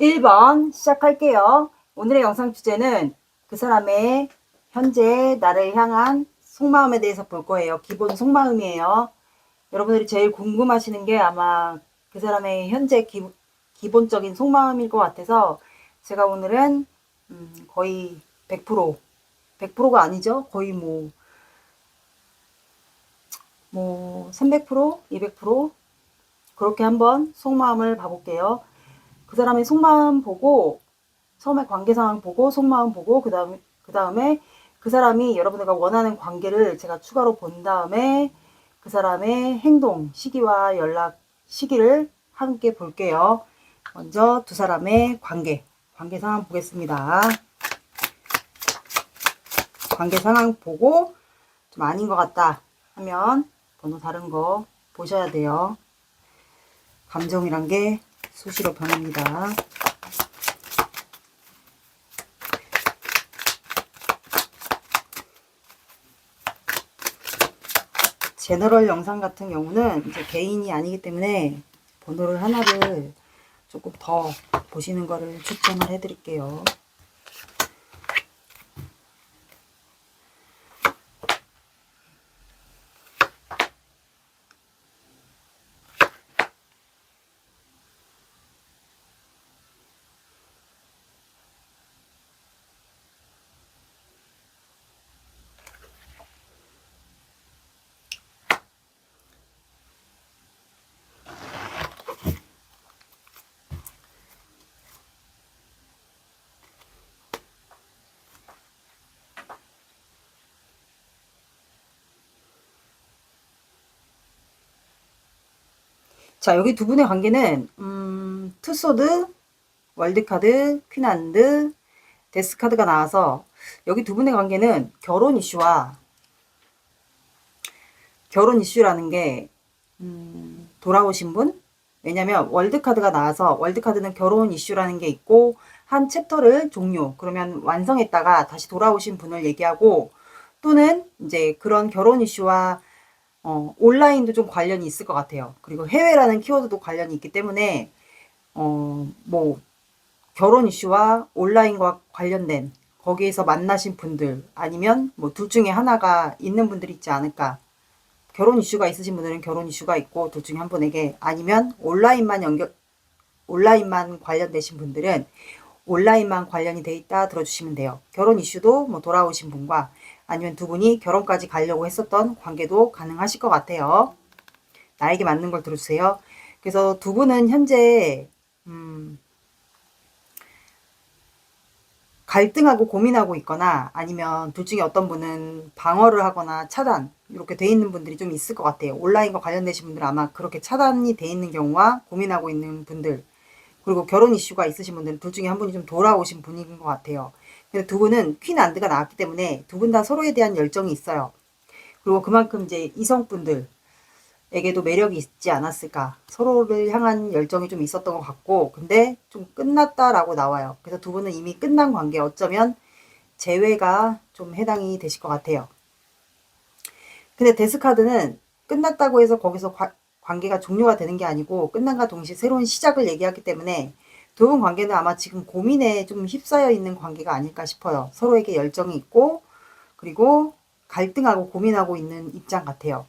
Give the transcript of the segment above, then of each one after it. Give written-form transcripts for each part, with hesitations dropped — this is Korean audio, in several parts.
1번 시작할게요. 오늘의 영상 주제는 그 사람의 현재 나를 향한 속마음에 대해서 볼 거예요. 기본 속마음이에요. 여러분들이 제일 궁금하시는 게 아마 그 사람의 현재 기본적인 속마음일 것 같아서 제가 오늘은 거의 100%가 아니죠. 거의 뭐 300%, 200% 그렇게 한번 속마음을 봐볼게요. 그 사람의 속마음 보고 처음에 관계 상황 보고 속마음 보고 그 다음에 그 사람이 여러분들과 원하는 관계를 제가 추가로 본 다음에 그 사람의 행동 시기와 연락 시기를 함께 볼게요. 먼저 두 사람의 관계 상황 보겠습니다. 관계 상황 보고 좀 아닌 것 같다 하면 번호 다른 거 보셔야 돼요. 감정이란 게 수시로 변합니다. 제너럴 영상 같은 경우는 이제 개인이 아니기 때문에 번호를 하나를 조금 더 보시는 거를 추천을 해드릴게요. 자, 여기 두 분의 관계는 투소드, 월드카드, 퀸한드, 데스카드가 나와서 여기 두 분의 관계는 결혼 이슈라는 게 돌아오신 분? 왜냐면 월드카드가 나와서 월드카드는 결혼 이슈라는 게 있고 한 챕터를 종료, 그러면 완성했다가 다시 돌아오신 분을 얘기하고 또는 이제 그런 결혼 이슈와 온라인도 좀 관련이 있을 것 같아요. 그리고 해외라는 키워드도 관련이 있기 때문에 뭐 결혼 이슈와 온라인과 관련된 거기에서 만나신 분들 아니면 뭐 둘 중에 하나가 있는 분들이 있지 않을까. 결혼 이슈가 있으신 분들은 결혼 이슈가 있고 둘 중에 한 분에게, 아니면 온라인만 관련되신 분들은 온라인만 관련이 돼 있다 들어주시면 돼요. 결혼 이슈도 뭐 돌아오신 분과 아니면 두 분이 결혼까지 가려고 했었던 관계도 가능하실 것 같아요. 나에게 맞는 걸 들어주세요. 그래서 두 분은 현재 갈등하고 고민하고 있거나 아니면 둘 중에 어떤 분은 방어를 하거나 차단 이렇게 돼 있는 분들이 좀 있을 것 같아요. 온라인과 관련되신 분들은 아마 그렇게 차단이 돼 있는 경우와 고민하고 있는 분들, 그리고 결혼 이슈가 있으신 분들은 둘 중에 한 분이 좀 돌아오신 분인 것 같아요. 근데 두 분은 퀸 안드가 나왔기 때문에 두 분 다 서로에 대한 열정이 있어요. 그리고 그만큼 이제 이성분들에게도 매력이 있지 않았을까. 서로를 향한 열정이 좀 있었던 것 같고, 근데 좀 끝났다라고 나와요. 그래서 두 분은 이미 끝난 관계, 어쩌면 재회가 좀 해당이 되실 것 같아요. 근데 데스카드는 끝났다고 해서 거기서 관계가 종료가 되는 게 아니고 끝난과 동시에 새로운 시작을 얘기하기 때문에 두 분 관계는 아마 지금 고민에 좀 휩싸여 있는 관계가 아닐까 싶어요. 서로에게 열정이 있고 그리고 갈등하고 고민하고 있는 입장 같아요.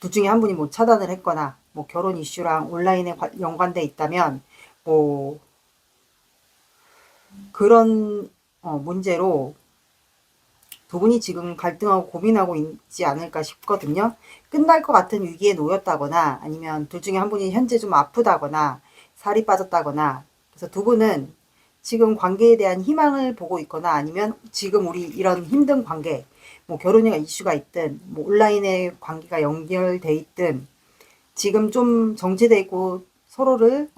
둘 중에 한 분이 뭐 차단을 했거나 뭐 결혼 이슈랑 온라인에 연관돼 있다면 뭐 그런 문제로 두 분이 지금 갈등하고 고민하고 있지 않을까 싶거든요. 끝날 것 같은 위기에 놓였다거나 아니면 둘 중에 한 분이 현재 좀 아프다거나 살이 빠졌다거나, 그래서 두 분은 지금 관계에 대한 희망을 보고 있거나 아니면 지금 우리 이런 힘든 관계, 뭐 결혼이가 이슈가 있든 뭐 온라인의 관계가 연결돼 있든 지금 좀 정체돼 있고 서로를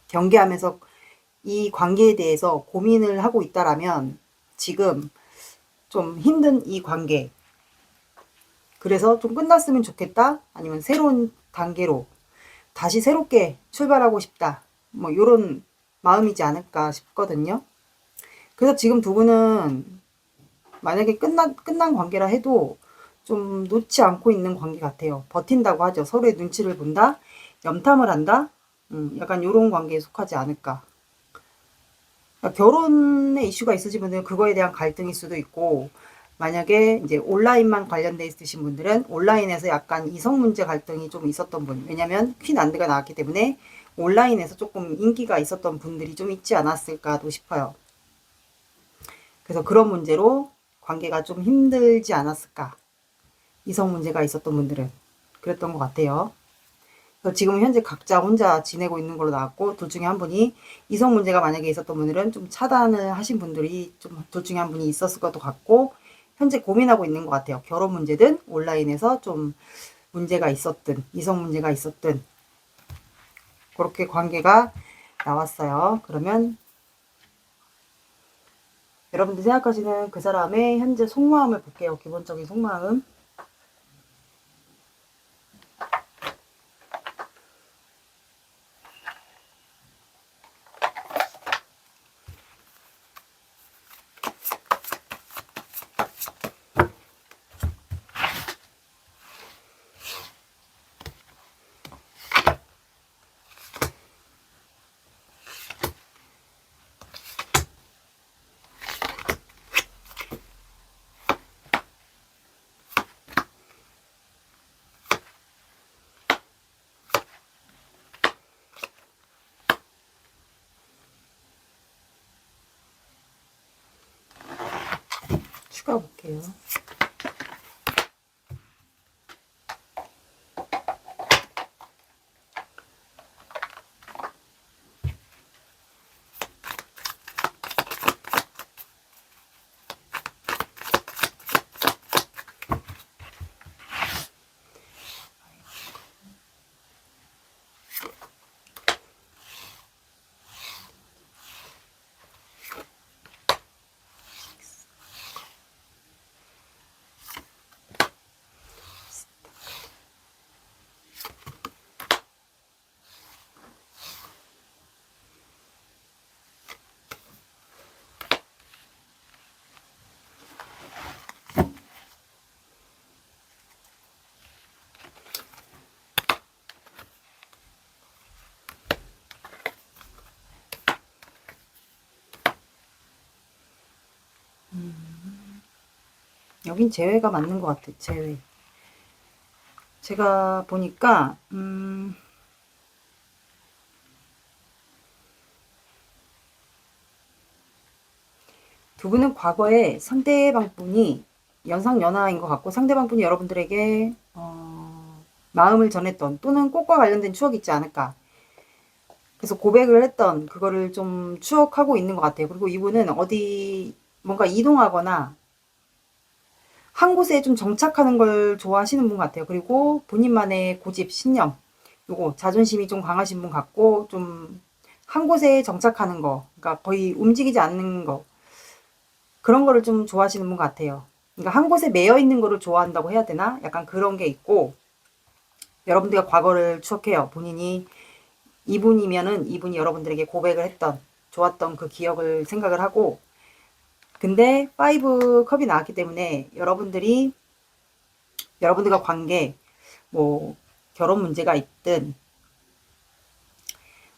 경계하면서 이 관계에 대해서 고민을 하고 있다라면 지금 좀 힘든 이 관계, 그래서 좀 끝났으면 좋겠다 아니면 새로운 단계로 다시 새롭게 출발하고 싶다 뭐 이런 마음이지 않을까 싶거든요. 그래서 지금 두 분은 만약에 끝난 관계라 해도 좀 놓지 않고 있는 관계 같아요. 버틴다고 하죠. 서로의 눈치를 본다, 염탐을 한다, 약간 요런 관계에 속하지 않을까. 그러니까 결혼의 이슈가 있으시면 그거에 대한 갈등일 수도 있고, 만약에 이제 온라인만 관련돼 있으신 분들은 온라인에서 약간 이성 문제 갈등이 좀 있었던 분. 왜냐면 퀸 안드가 나왔기 때문에 온라인에서 조금 인기가 있었던 분들이 좀 있지 않았을까도 싶어요. 그래서 그런 문제로 관계가 좀 힘들지 않았을까. 이성 문제가 있었던 분들은 그랬던 것 같아요. 그래서 지금 현재 각자 혼자 지내고 있는 걸로 나왔고, 둘 중에 한 분이 이성 문제가 만약에 있었던 분들은 좀 차단을 하신 분들이 좀 둘 중에 한 분이 있었을 것도 같고, 현재 고민하고 있는 것 같아요. 결혼 문제든 온라인에서 좀 문제가 있었든 이성 문제가 있었든 그렇게 관계가 나왔어요. 그러면 여러분들 생각하시는 그 사람의 현재 속마음을 볼게요. 기본적인 속마음. 추가 볼게요. 여긴 재회가 맞는 것 같아요. 재회. 제가 보니까 두 분은 과거에 상대방 분이 연상연하인 것 같고, 상대방 분이 여러분들에게 마음을 전했던 또는 꽃과 관련된 추억이 있지 않을까. 그래서 고백을 했던 그거를 좀 추억하고 있는 것 같아요. 그리고 이분은 어디 뭔가 이동하거나 한 곳에 좀 정착하는 걸 좋아하시는 분 같아요. 그리고 본인만의 고집, 신념, 요거 자존심이 좀 강하신 분 같고, 좀 한 곳에 정착하는 거, 그러니까 거의 움직이지 않는 거, 그런 거를 좀 좋아하시는 분 같아요. 그러니까 한 곳에 매여 있는 거를 좋아한다고 해야 되나? 약간 그런 게 있고, 여러분들과 과거를 추억해요. 본인이 이분이면은 이분이 여러분들에게 고백을 했던, 좋았던 그 기억을 생각을 하고, 근데 5 컵이 나왔기 때문에 여러분들과 관계, 뭐 결혼 문제가 있든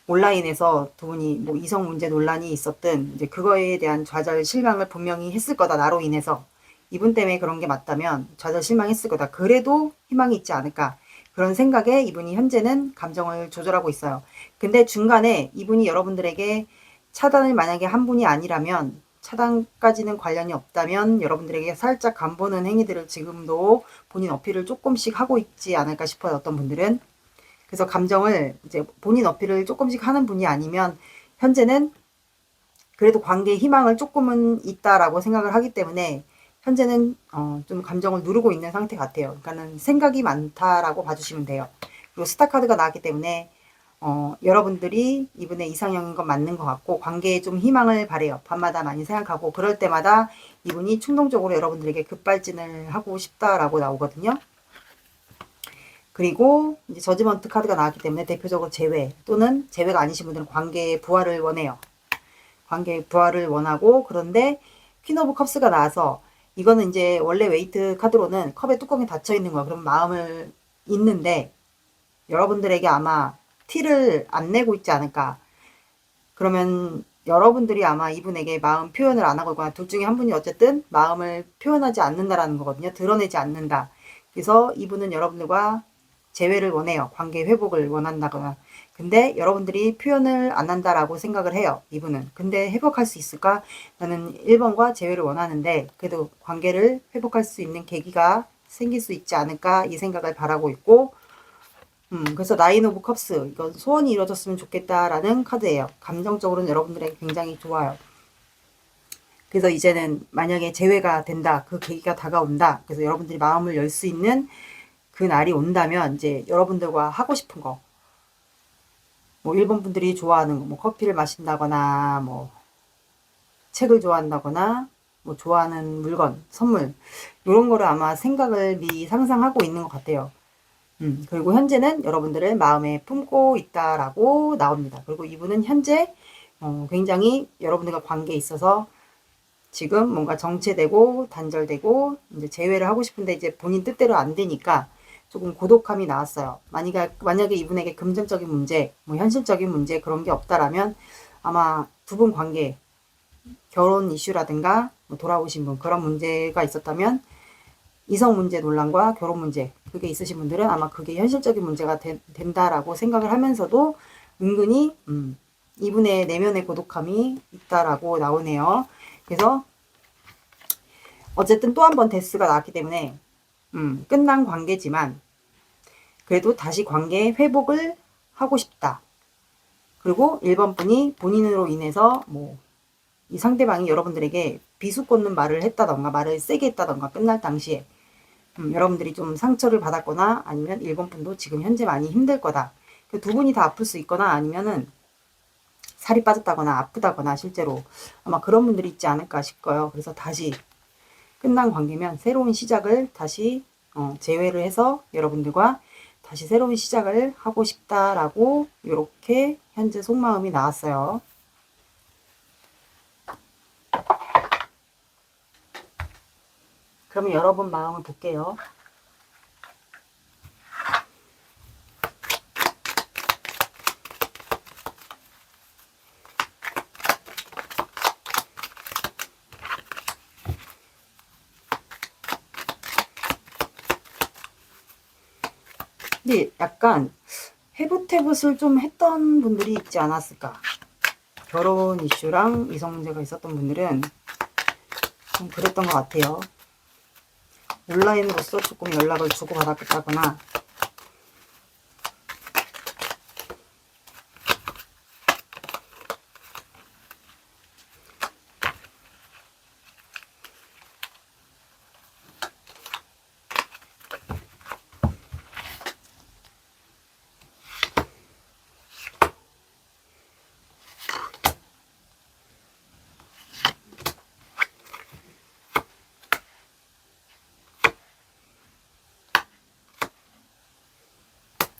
온라인에서 두 분이 뭐 이성 문제 논란이 있었든 이제 그거에 대한 좌절 실망을 분명히 했을 거다. 나로 인해서 이분 때문에 그런 게 맞다면 좌절 실망했을 거다. 그래도 희망이 있지 않을까. 그런 생각에 이분이 현재는 감정을 조절하고 있어요. 근데 중간에 이분이 여러분들에게 차단을 만약에 한 분이 아니라면, 차단까지는 관련이 없다면 여러분들에게 살짝 간보는 행위들을 지금도 본인 어필을 조금씩 하고 있지 않을까 싶어요. 어떤 분들은. 그래서 감정을 이제 본인 어필을 조금씩 하는 분이 아니면 현재는 그래도 관계에 희망을 조금은 있다라고 생각을 하기 때문에 현재는 좀 감정을 누르고 있는 상태 같아요. 그러니까는 생각이 많다라고 봐주시면 돼요. 그리고 스타 카드가 나왔기 때문에 여러분들이 이분의 이상형인 건 맞는 것 같고, 관계에 좀 희망을 바래요. 밤마다 많이 생각하고, 그럴 때마다 이분이 충동적으로 여러분들에게 급발진을 하고 싶다라고 나오거든요. 그리고 이제 저지먼트 카드가 나왔기 때문에 대표적으로 재회 또는 재회가 아니신 분들은 관계의 부활을 원해요. 관계의 부활을 원하고, 그런데 퀸 오브 컵스가 나와서 이거는 이제 원래 웨이트 카드로는 컵의 뚜껑이 닫혀 있는 거야. 그럼 마음을 있는데 여러분들에게 아마 티를 안 내고 있지 않을까. 그러면 여러분들이 아마 이분에게 마음 표현을 안 하고 있거나 둘 중에 한 분이 어쨌든 마음을 표현하지 않는다라는 거거든요. 드러내지 않는다. 그래서 이분은 여러분들과 재회를 원해요. 관계 회복을 원한다거나. 근데 여러분들이 표현을 안 한다라고 생각을 해요. 이분은. 근데 회복할 수 있을까? 나는 1번과 재회를 원하는데 그래도 관계를 회복할 수 있는 계기가 생길 수 있지 않을까 이 생각을 바라고 있고, 그래서 나인 오브 컵스, 이건 소원이 이루어졌으면 좋겠다라는 카드예요. 감정적으로는 여러분들에게 굉장히 좋아요. 그래서 이제는 만약에 재회가 된다, 그 계기가 다가온다, 그래서 여러분들이 마음을 열 수 있는 그 날이 온다면 이제 여러분들과 하고 싶은 거, 뭐 일본 분들이 좋아하는 거, 뭐 커피를 마신다거나, 뭐 책을 좋아한다거나, 뭐 좋아하는 물건, 선물, 이런 거를 아마 생각을 미리 상상하고 있는 것 같아요. 그리고 현재는 여러분들을 마음에 품고 있다라고 나옵니다. 그리고 이분은 현재 굉장히 여러분들과 관계에 있어서 지금 뭔가 정체되고 단절되고 이제 재회를 하고 싶은데 이제 본인 뜻대로 안 되니까 조금 고독함이 나왔어요. 만약에 이분에게 금전적인 문제, 뭐 현실적인 문제 그런 게 없다라면 아마 두 분 관계, 결혼 이슈라든가 뭐 돌아오신 분 그런 문제가 있었다면 이성 문제 논란과 결혼 문제 그게 있으신 분들은 아마 그게 현실적인 문제가 된다라고 생각을 하면서도 은근히 이분의 내면의 고독함이 있다라고 나오네요. 그래서 어쨌든 또 한 번 데스가 나왔기 때문에 끝난 관계지만 그래도 다시 관계 회복을 하고 싶다. 그리고 1번 분이 본인으로 인해서 뭐 이 상대방이 여러분들에게 비수꽂는 말을 했다던가 말을 세게 했다던가 끝날 당시에 여러분들이 좀 상처를 받았거나 아니면 1번 분도 지금 현재 많이 힘들 거다. 그 두 분이 다 아플 수 있거나 아니면은 살이 빠졌다거나 아프다거나 실제로 아마 그런 분들이 있지 않을까 싶어요. 그래서 다시 끝난 관계면 새로운 시작을 다시 재회를 해서 여러분들과 다시 새로운 시작을 하고 싶다라고 이렇게 현재 속마음이 나왔어요. 그러면 여러분 마음을 볼게요. 근데 약간 해붓해붓을 좀 했던 분들이 있지 않았을까. 결혼 이슈랑 이성 문제가 있었던 분들은 좀 그랬던 것 같아요. 온라인으로서 조금 연락을 주고받았다거나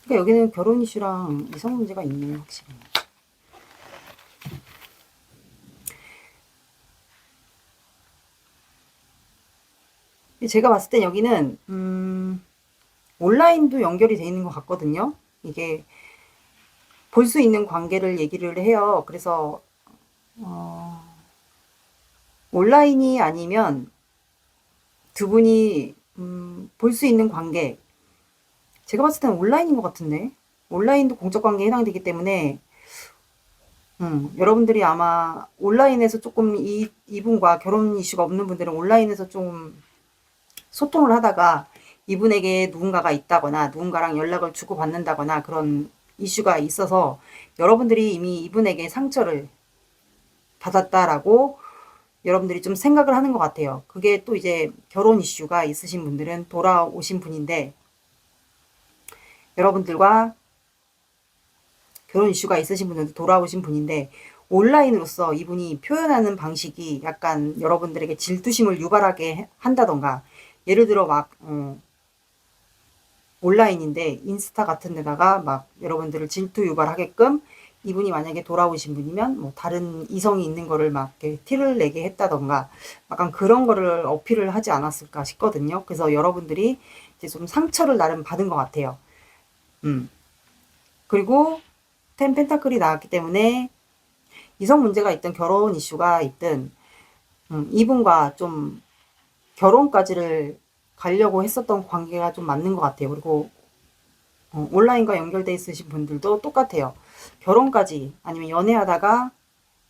그러니까 여기는 결혼 이슈랑 이성 문제가 있네요, 확실히. 제가 봤을 땐 여기는 온라인도 연결이 돼 있는 것 같거든요. 이게 볼 수 있는 관계를 얘기를 해요. 그래서 온라인이 아니면 두 분이 볼 수 있는 관계, 제가 봤을 때는 온라인인 것 같은데 온라인도 공적 관계에 해당되기 때문에 여러분들이 아마 온라인에서 조금 이분과 결혼 이슈가 없는 분들은 온라인에서 좀 소통을 하다가 이분에게 누군가가 있다거나 누군가랑 연락을 주고받는다거나 그런 이슈가 있어서 여러분들이 이미 이분에게 상처를 받았다라고 여러분들이 좀 생각을 하는 것 같아요. 그게 또 이제 결혼 이슈가 있으신 분들은 돌아오신 분인데 여러분들과 결혼 이슈가 있으신 분들도 돌아오신 분인데 온라인으로서 이분이 표현하는 방식이 약간 여러분들에게 질투심을 유발하게 한다던가 예를 들어 막 온라인인데 인스타 같은 데다가 막 여러분들을 질투 유발하게끔 이분이 만약에 돌아오신 분이면 뭐 다른 이성이 있는 거를 막 이렇게 티를 내게 했다던가 약간 그런 거를 어필을 하지 않았을까 싶거든요. 그래서 여러분들이 이제 좀 상처를 나름 받은 것 같아요. 그리고 텐 펜타클이 나왔기 때문에 이성 문제가 있든 결혼 이슈가 있든 이분과 좀 결혼까지를 가려고 했었던 관계가 좀 맞는 것 같아요. 그리고 온라인과 연결돼 있으신 분들도 똑같아요. 결혼까지 아니면 연애하다가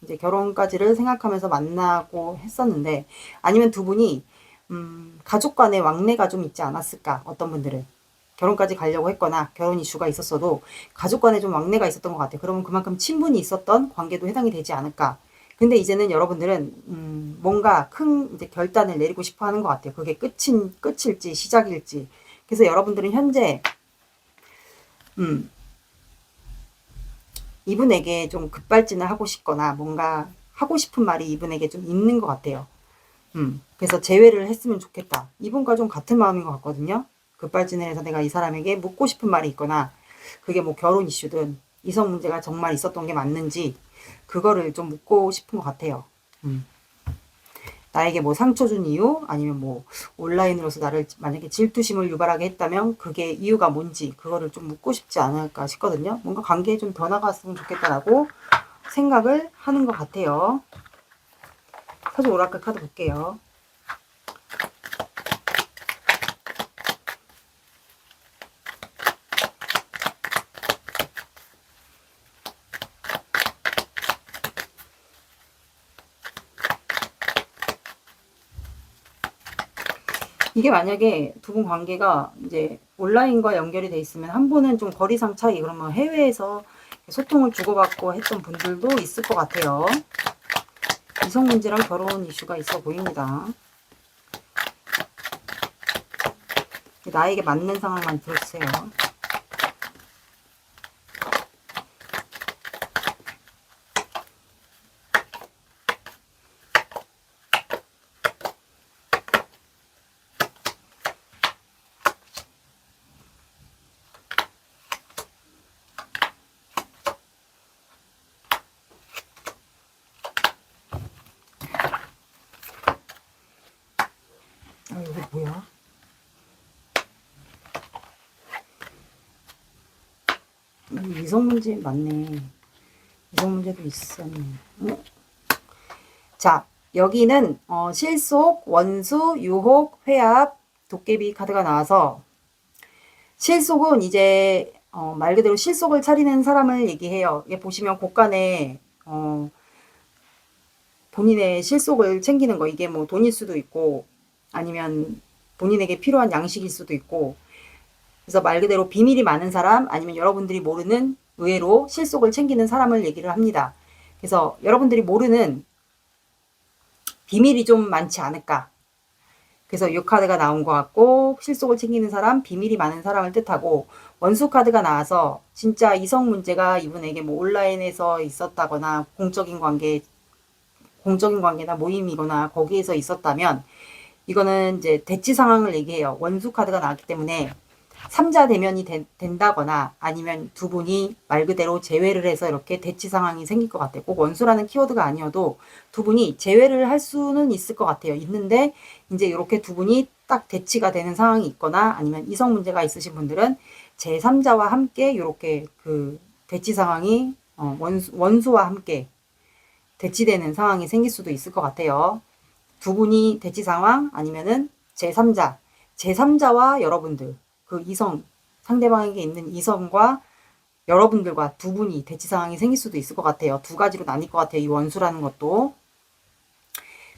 이제 결혼까지를 생각하면서 만나고 했었는데, 아니면 두 분이 가족 간의 왕래가 좀 있지 않았을까. 어떤 분들은 결혼까지 가려고 했거나 결혼 이슈가 있었어도 가족 간에 좀 왕래가 있었던 것 같아요. 그러면 그만큼 친분이 있었던 관계도 해당이 되지 않을까. 근데 이제는 여러분들은 뭔가 큰 이제 결단을 내리고 싶어 하는 것 같아요. 그게 끝일지 시작일지. 그래서 여러분들은 현재 이분에게 좀 급발진을 하고 싶거나 뭔가 하고 싶은 말이 이분에게 좀 있는 것 같아요. 그래서 재회를 했으면 좋겠다. 이분과 좀 같은 마음인 것 같거든요. 급발진을 해서 내가 이 사람에게 묻고 싶은 말이 있거나, 그게 뭐 결혼 이슈든 이성 문제가 정말 있었던 게 맞는지 그거를 좀 묻고 싶은 것 같아요. 나에게 뭐 상처 준 이유, 아니면 뭐 온라인으로서 나를 만약에 질투심을 유발하게 했다면 그게 이유가 뭔지 그거를 좀 묻고 싶지 않을까 싶거든요. 뭔가 관계에 좀 변화가 왔으면 좋겠다라고 생각을 하는 것 같아요. 사주 오라클 카드 볼게요. 이게 만약에 두 분 관계가 이제 온라인과 연결이 돼 있으면 한 분은 좀 거리상 차이, 그러면 해외에서 소통을 주고받고 했던 분들도 있을 것 같아요. 이성 문제랑 결혼 이슈가 있어 보입니다. 나에게 맞는 상황만 들어주세요. 아, 여기 뭐야? 이성 문제 맞네. 이성 문제도 있었네. 자, 여기는 실속, 원수, 유혹, 회합, 도깨비 카드가 나와서, 실속은 이제 말 그대로 실속을 차리는 사람을 얘기해요. 이게 보시면 곳간에 본인의 실속을 챙기는 거, 이게 뭐 돈일 수도 있고 아니면 본인에게 필요한 양식일 수도 있고, 그래서 말 그대로 비밀이 많은 사람, 아니면 여러분들이 모르는 의외로 실속을 챙기는 사람을 얘기를 합니다. 그래서 여러분들이 모르는 비밀이 좀 많지 않을까. 그래서 이 카드가 나온 것 같고, 실속을 챙기는 사람, 비밀이 많은 사람을 뜻하고, 원수 카드가 나와서 진짜 이성 문제가 이분에게 뭐 온라인에서 있었다거나 공적인 관계나 모임이거나 거기에서 있었다면, 이거는 이제 대치 상황을 얘기해요. 원수 카드가 나왔기 때문에 3자 대면이 된다거나, 아니면 두 분이 말 그대로 재회를 해서 이렇게 대치 상황이 생길 것 같아요. 꼭 원수라는 키워드가 아니어도 두 분이 재회를 할 수는 있을 것 같아요. 있는데 이제 이렇게 두 분이 딱 대치가 되는 상황이 있거나, 아니면 이성 문제가 있으신 분들은 제3자와 함께 이렇게 그 대치 상황이 원수와 함께 대치되는 상황이 생길 수도 있을 것 같아요. 두 분이 대치 상황, 아니면은 제3자와 여러분들, 그 이성, 상대방에게 있는 이성과 여러분들과 두 분이 대치 상황이 생길 수도 있을 것 같아요. 두 가지로 나뉠 것 같아요. 이 원수라는 것도.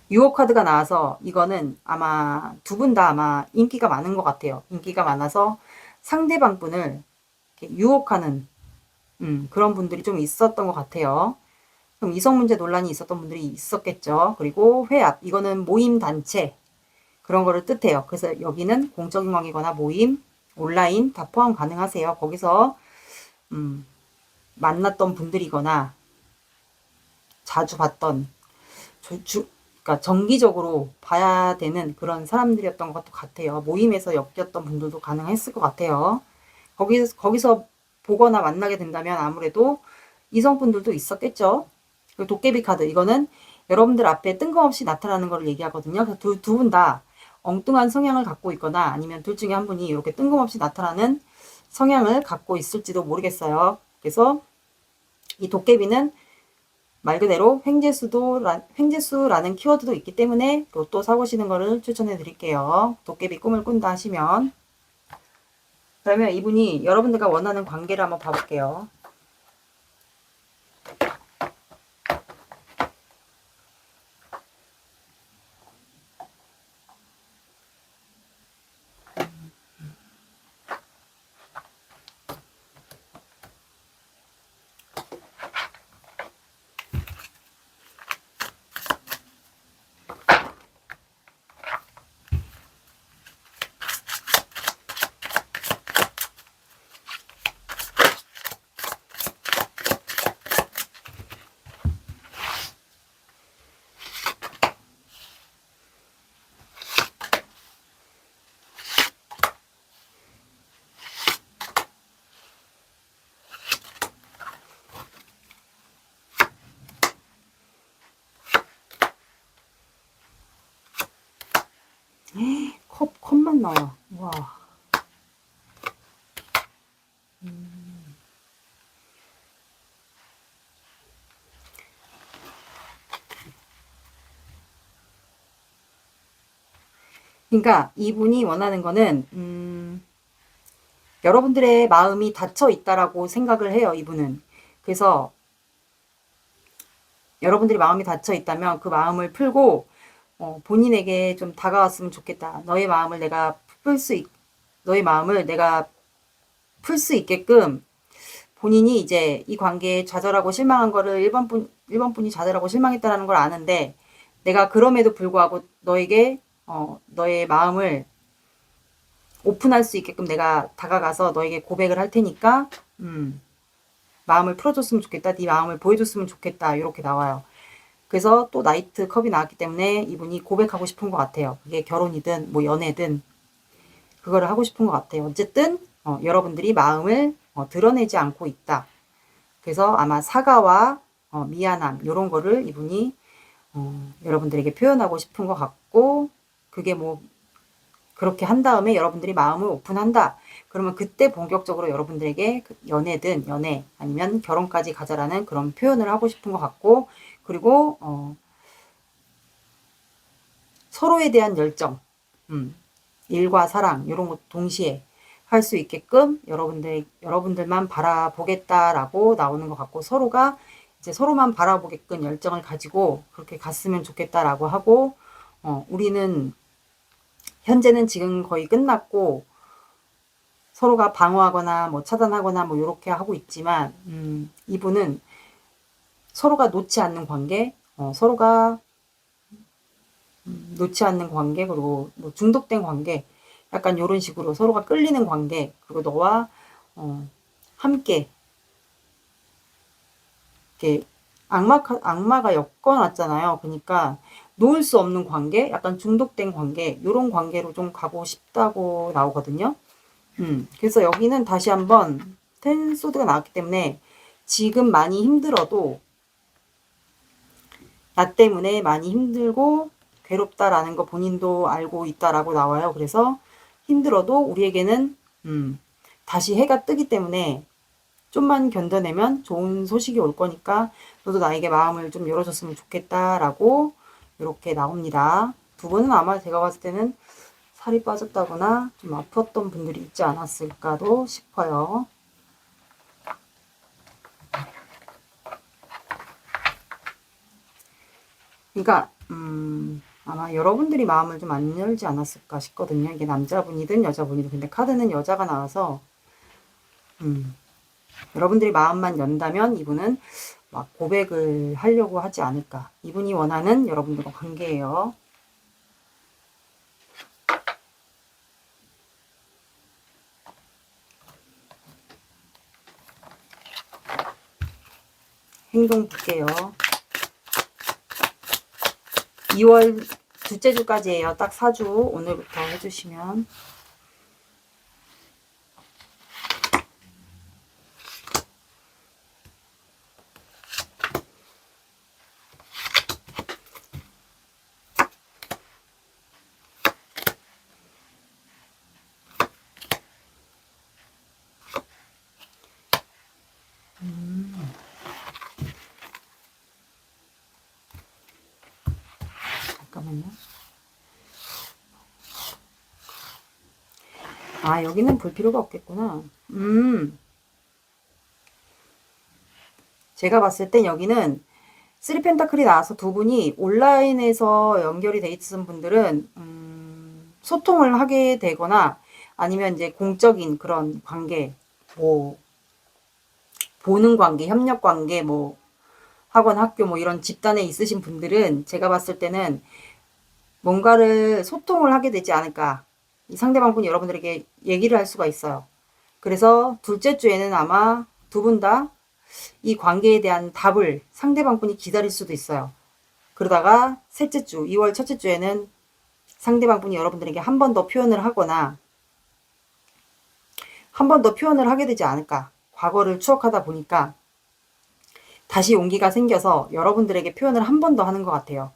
유혹 카드가 나와서 이거는 아마 두 분 다 아마 인기가 많은 것 같아요. 인기가 많아서 상대방 분을 유혹하는 그런 분들이 좀 있었던 것 같아요. 그럼 이성 문제 논란이 있었던 분들이 있었겠죠. 그리고 회합, 이거는 모임 단체 그런 거를 뜻해요. 그래서 여기는 공적인 관계거나 모임, 온라인 다 포함 가능하세요. 거기서 만났던 분들이거나 자주 봤던 그러니까 정기적으로 봐야 되는 그런 사람들이었던 것도 같아요. 모임에서 엮였던 분들도 가능했을 것 같아요. 거기서 보거나 만나게 된다면 아무래도 이성분들도 있었겠죠. 그리고 도깨비 카드, 이거는 여러분들 앞에 뜬금없이 나타나는 걸 얘기하거든요. 그래서 두 분 다 엉뚱한 성향을 갖고 있거나, 아니면 둘 중에 한 분이 이렇게 뜬금없이 나타나는 성향을 갖고 있을지도 모르겠어요. 그래서 이 도깨비는 말 그대로 횡재수라는 키워드도 있기 때문에 로또 사보시는 거를 추천해 드릴게요. 도깨비 꿈을 꾼다 하시면. 그러면 이분이 여러분들과 원하는 관계를 한번 봐볼게요. 컵만 나와. 와. 그러니까 이분이 원하는 거는 여러분들의 마음이 닫혀 있다라고 생각을 해요. 이분은. 그래서 여러분들이 마음이 닫혀 있다면 그 마음을 풀고 본인에게 좀 다가왔으면 좋겠다. 너의 마음을 내가 풀 수 있게끔 본인이 이제 이 관계에 좌절하고 실망한 거를 1번 분이 좌절하고 실망했다라는 걸 아는데 내가 그럼에도 불구하고 너에게 너의 마음을 오픈할 수 있게끔 내가 다가가서 너에게 고백을 할 테니까 마음을 풀어줬으면 좋겠다. 네 마음을 보여줬으면 좋겠다. 이렇게 나와요. 그래서 또 나이트 컵이 나왔기 때문에 이분이 고백하고 싶은 것 같아요. 그게 결혼이든 뭐 연애든 그거를 하고 싶은 것 같아요. 어쨌든 여러분들이 마음을 드러내지 않고 있다. 그래서 아마 사과와 미안함 이런 거를 이분이 여러분들에게 표현하고 싶은 것 같고 그게 뭐 그렇게 한 다음에 여러분들이 마음을 오픈한다. 그러면 그때 본격적으로 여러분들에게 연애든 연애 아니면 결혼까지 가자라는 그런 표현을 하고 싶은 것 같고 그리고 서로에 대한 열정, 일과 사랑 이런 것 동시에 할 수 있게끔 여러분들만 바라보겠다라고 나오는 것 같고 서로가 이제 서로만 바라보게끔 열정을 가지고 그렇게 갔으면 좋겠다라고 하고 우리는 현재는 지금 거의 끝났고 서로가 방어하거나 뭐 차단하거나 뭐 이렇게 하고 있지만 이분은 서로가 놓지 않는 관계, 서로가 놓지 않는 관계 그리고 뭐 중독된 관계 약간 이런 식으로 서로가 끌리는 관계 그리고 너와 함께 이렇게 악마가 엮어놨잖아요. 그러니까 놓을 수 없는 관계, 약간 중독된 관계 이런 관계로 좀 가고 싶다고 나오거든요. 그래서 여기는 다시 한번 텐소드가 나왔기 때문에 지금 많이 힘들어도 나 때문에 많이 힘들고 괴롭다라는 거 본인도 알고 있다라고 나와요. 그래서 힘들어도 우리에게는 다시 해가 뜨기 때문에 좀만 견뎌내면 좋은 소식이 올 거니까 너도 나에게 마음을 좀 열어줬으면 좋겠다라고 이렇게 나옵니다. 두 분은 아마 제가 봤을 때는 살이 빠졌다거나 좀 아팠던 분들이 있지 않았을까도 싶어요. 그러니까 아마 여러분들이 마음을 좀 안 열지 않았을까 싶거든요. 이게 남자분이든 여자분이든 근데 카드는 여자가 나와서 여러분들이 마음만 연다면 이분은 막 고백을 하려고 하지 않을까. 이분이 원하는 여러분들과 관계예요. 행동 볼게요. 2월 둘째 주까지예요. 딱 4주 오늘부터 해주시면. 잠깐만요. 아, 여기는 볼 필요가 없겠구나. 제가 봤을 땐 여기는 3펜타클이 나와서 두 분이 온라인에서 연결이 돼 있는 분들은 소통을 하게 되거나 아니면 이제 공적인 그런 관계, 뭐 보는 관계, 협력 관계, 뭐 학원, 학교 뭐 이런 집단에 있으신 분들은 제가 봤을 때는 뭔가를 소통을 하게 되지 않을까. 이 상대방분이 여러분들에게 얘기를 할 수가 있어요. 그래서 둘째 주에는 아마 두 분 다 이 관계에 대한 답을 상대방분이 기다릴 수도 있어요. 그러다가 셋째 주, 2월 첫째 주에는 상대방분이 여러분들에게 한 번 더 표현을 하거나 한 번 더 표현을 하게 되지 않을까. 과거를 추억하다 보니까 다시 용기가 생겨서 여러분들에게 표현을 한 번 더 하는 것 같아요.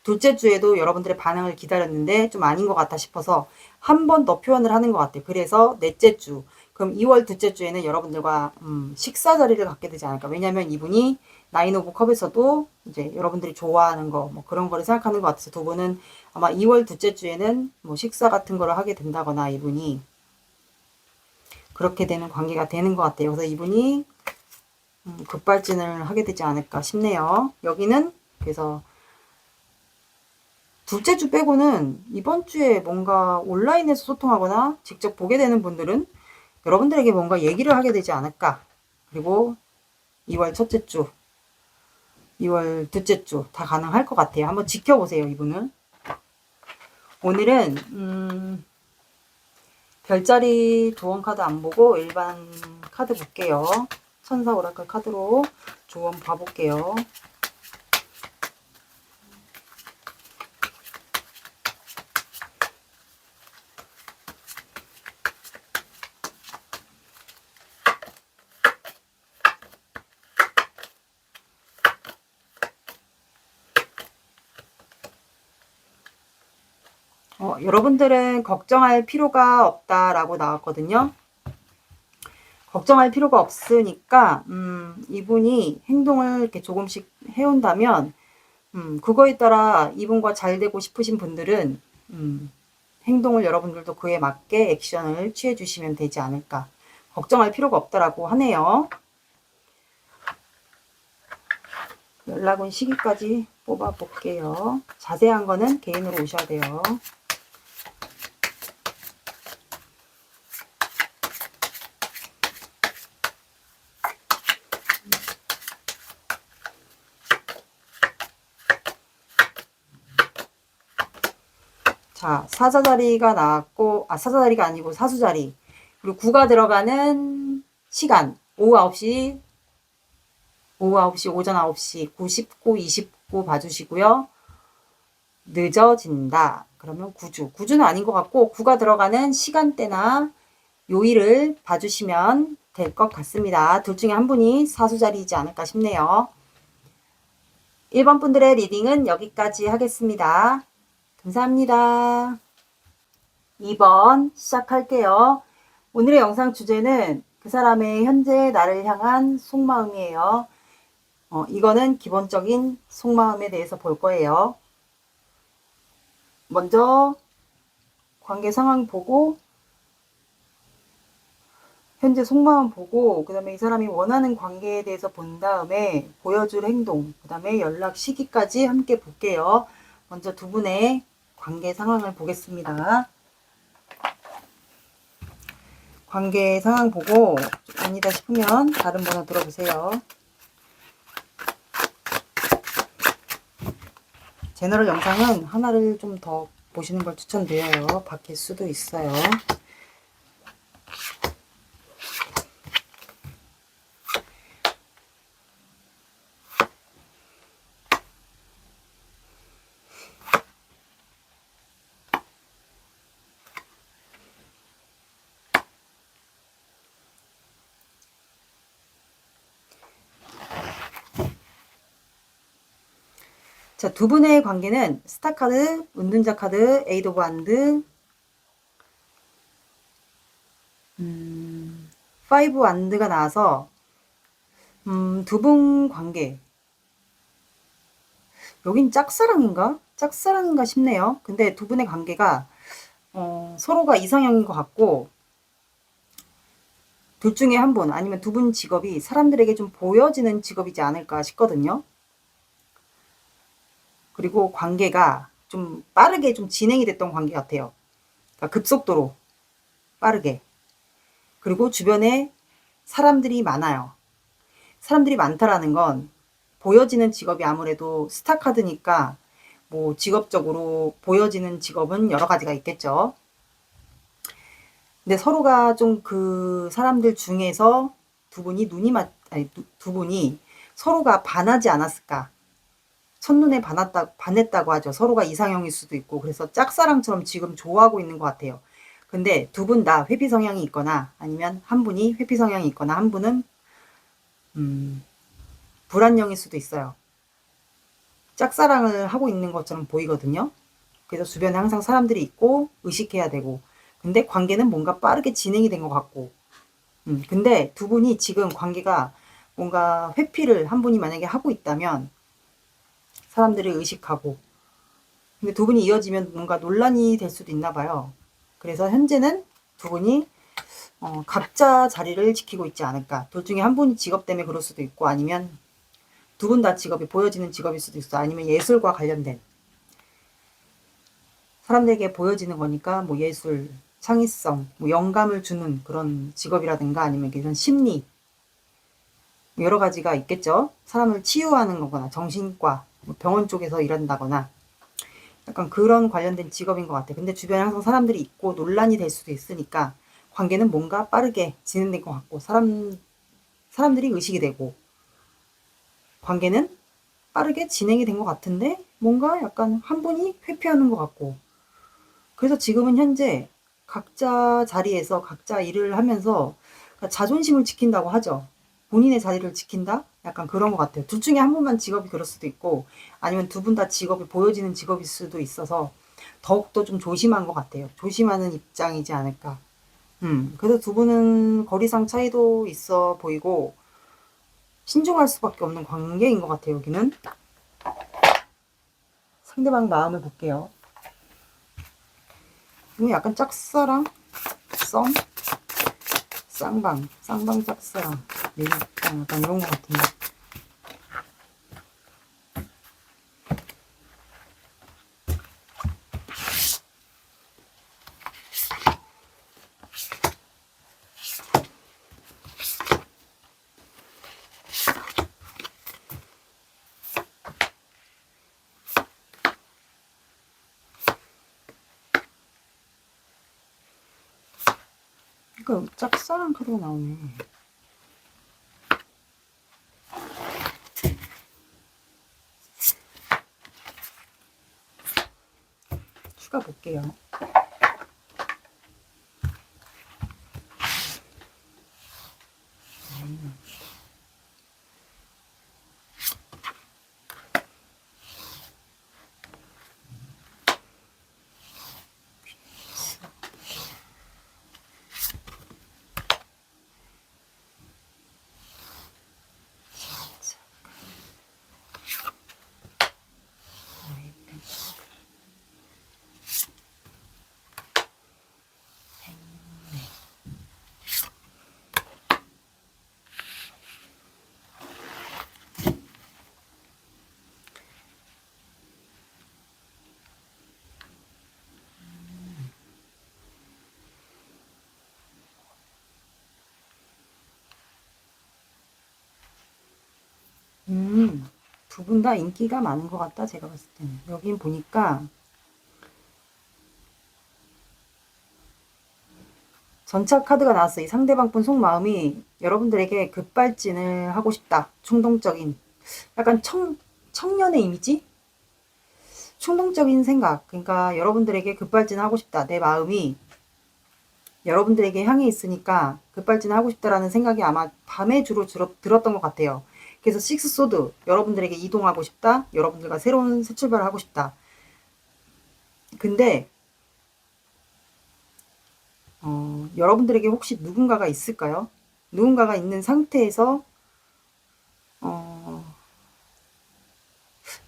둘째 주에도 여러분들의 반응을 기다렸는데 좀 아닌 것 같다 싶어서 한 번 더 표현을 하는 것 같아요. 그래서 넷째 주, 그럼 2월 둘째 주에는 여러분들과 식사 자리를 갖게 되지 않을까. 왜냐면 이분이 나인 오브 컵에서도 이제 여러분들이 좋아하는 거 뭐 그런 거를 생각하는 것 같아서 두 분은 아마 2월 둘째 주에는 뭐 식사 같은 거를 하게 된다거나 이분이 그렇게 되는 관계가 되는 것 같아요. 그래서 이분이 급발진을 하게 되지 않을까 싶네요. 여기는 그래서 둘째 주 빼고는 이번 주에 뭔가 온라인에서 소통하거나 직접 보게 되는 분들은 여러분들에게 뭔가 얘기를 하게 되지 않을까. 그리고 2월 첫째 주, 2월 둘째 주 다 가능할 것 같아요. 한번 지켜보세요, 이분은. 오늘은 별자리 조언 카드 안 보고 일반 카드 볼게요. 천사 오라클 카드로 조언 봐볼게요. 여러분들은 걱정할 필요가 없다라고 나왔거든요. 걱정할 필요가 없으니까 이분이 행동을 이렇게 조금씩 해온다면 그거에 따라 이분과 잘 되고 싶으신 분들은 행동을 여러분들도 그에 맞게 액션을 취해 주시면 되지 않을까. 걱정할 필요가 없다라고 하네요. 연락운 시기까지 뽑아볼게요. 자세한 거는 개인으로 오셔야 돼요. 자, 사자자리가 나왔고, 사자자리가 아니고 사수자리. 그리고 9가 들어가는 시간. 오후 9시, 오전 9시, 9, 19, 29 봐주시고요. 늦어진다. 그러면 9주. 9주는 아닌 것 같고, 9가 들어가는 시간대나 요일을 봐주시면 될 것 같습니다. 둘 중에 한 분이 사수자리이지 않을까 싶네요. 1번 분들의 리딩은 여기까지 하겠습니다. 감사합니다. 2번 시작할게요. 오늘의 영상 주제는 그 사람의 현재 나를 향한 속마음이에요. 이거는 기본적인 속마음에 대해서 볼 거예요. 먼저 관계 상황 보고 현재 속마음 보고 그 다음에 이 사람이 원하는 관계에 대해서 본 다음에 보여줄 행동, 그 다음에 연락 시기까지 함께 볼게요. 먼저 두 분의 관계 상황을 보겠습니다. 관계 상황 보고 아니다 싶으면 다른 번호 들어보세요. 제너럴 영상은 하나를 좀 더 보시는 걸 추천드려요. 바뀔 수도 있어요. 자, 두 분의 관계는 스타 카드, 은둔자 카드, 에이드 오브 완드, 5 완드가 나와서 두 분 관계 여긴 짝사랑인가? 짝사랑인가 싶네요. 근데 두 분의 관계가 서로가 이상형인 것 같고, 둘 중에 한 분 아니면 두 분 직업이 사람들에게 좀 보여지는 직업이지 않을까 싶거든요. 그리고 관계가 좀 빠르게 좀 진행이 됐던 관계 같아요. 그러니까 급속도로 빠르게. 그리고 주변에 사람들이 많아요. 사람들이 많다라는 건 보여지는 직업이 아무래도 스타카드니까 뭐 직업적으로 보여지는 직업은 여러 가지가 있겠죠. 근데 서로가 좀 그 사람들 중에서 두 분이 두 분이 서로가 반하지 않았을까. 첫눈에 반했다고 하죠. 서로가 이상형일 수도 있고, 그래서 짝사랑처럼 지금 좋아하고 있는 것 같아요. 근데 두 분 다 회피 성향이 있거나, 아니면 한 분이 회피 성향이 있거나, 한 분은, 불안형일 수도 있어요. 짝사랑을 하고 있는 것처럼 보이거든요. 그래서 주변에 항상 사람들이 있고, 의식해야 되고, 근데 관계는 뭔가 빠르게 진행이 된 것 같고, 근데 두 분이 지금 관계가 뭔가 회피를 한 분이 만약에 하고 있다면, 사람들을 의식하고, 근데 두 분이 이어지면 뭔가 논란이 될 수도 있나 봐요. 그래서 현재는 두 분이 각자 자리를 지키고 있지 않을까. 둘 중에 한 분이 직업 때문에 그럴 수도 있고, 아니면 두 분 다 직업이 보여지는 직업일 수도 있어. 아니면 예술과 관련된 사람들에게 보여지는 거니까 뭐 예술, 창의성, 뭐 영감을 주는 그런 직업이라든가, 아니면 이런 심리, 여러 가지가 있겠죠. 사람을 치유하는 거거나 정신과, 뭐 병원 쪽에서 일한다거나 약간 그런 관련된 직업인 것 같아요. 근데 주변에 항상 사람들이 있고 논란이 될 수도 있으니까 관계는 뭔가 빠르게 진행될 것 같고, 사람들이 의식이 되고, 관계는 빠르게 진행이 된 것 같은데 뭔가 약간 한 분이 회피하는 것 같고, 그래서 지금은 현재 각자 자리에서 각자 일을 하면서 자존심을 지킨다고 하죠. 본인의 자리를 지킨다? 약간 그런 것 같아요. 둘 중에 한 분만 직업이 그럴 수도 있고, 아니면 두 분 다 직업이 보여지는 직업일 수도 있어서 더욱더 좀 조심한 것 같아요. 조심하는 입장이지 않을까. 그래서 두 분은 거리상 차이도 있어 보이고 신중할 수밖에 없는 관계인 것 같아요. 여기는 상대방 마음을 볼게요. 이거 약간 짝사랑, 썸, 쌍방 짝사랑, 밀당 약간 이런 것 같은데. 그러니까 짝사랑 카드가 나오네. 추가 볼게요. 두 분 다 인기가 많은 것 같다, 제가 봤을 때는. 여긴 보니까 전차 카드가 나왔어요. 이 상대방 분 속마음이 여러분들에게 급발진을 하고 싶다. 충동적인, 약간 청년의 이미지? 충동적인 생각. 그러니까 여러분들에게 급발진하고 싶다. 내 마음이 여러분들에게 향해 있으니까 급발진하고 싶다라는 생각이 아마 밤에 주로 들었던 것 같아요. 그래서 식스 소드, 여러분들에게 이동하고 싶다. 여러분들과 새로운 새 출발을 하고 싶다. 근데 여러분들에게 혹시 누군가가 있을까요? 누군가가 있는 상태에서